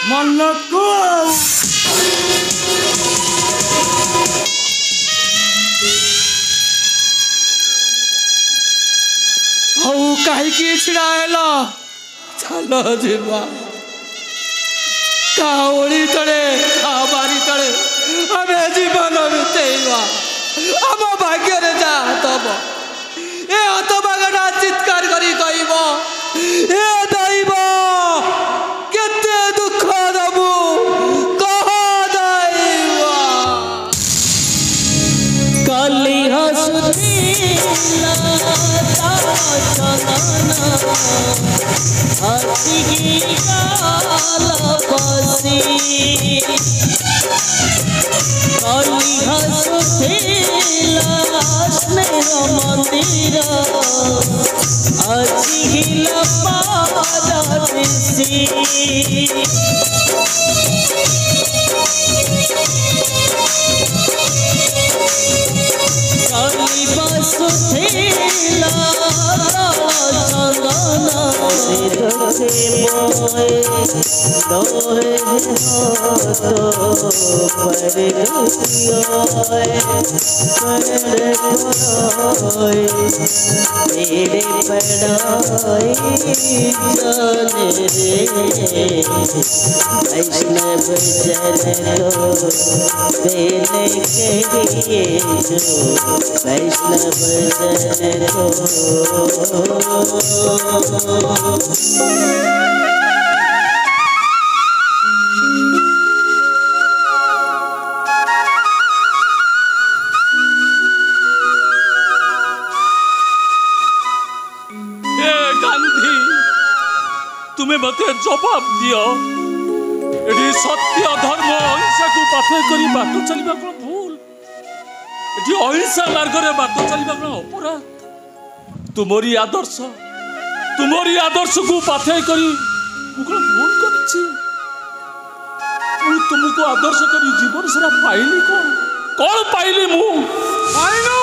ମନକୁ ଆଉ କାହିଁକି ଛିଡ଼ା ହେଲ ଚାଲ ଯିବା କାଉଳି ତଳେ ବାରି ତଳେ ଆମେ ଜୀବନ ବିତେଇବା ଆମ ଭାଗ୍ୟରେ ଯାହା ଦବ ଏ ହତଭାଗଟା ଚିତ୍କାର କରି କହିବ ଏ ଦଇବ କେତେ ଦୁଃଖ ଦବୁ କହ ଦଇବ କାଲି ହସୁଥିଲା ହସିକି ଗାଲ ବସି କାଲି ହସୁଥିଲା ସ୍ନେହ ମନ୍ଦିର ହସିକିଲା ପାରଦେଶୀ কালি বসুথিলা চন্দন সিধে মোয়ে তোহে তো পরে রুকিয়োয় পরে কোয় মেরে পড়াই জানে রে वैष्णव जन को देने के लिए जो वैष्णव जन को गांधी तुम्हें मत जवाब दियो एटी सत्य धर्म अहिंसा को पाथे करी बाट चलिबा कोन भूल एटी अहिंसा मार्ग रे बाट चलिबा कोन अपराध तुमरी आदर्श को पाथे करी मु कोन भूल करछि मु तुमको आदर्श करी जीवन सारा पाइली कोन पाइली मु पाइनु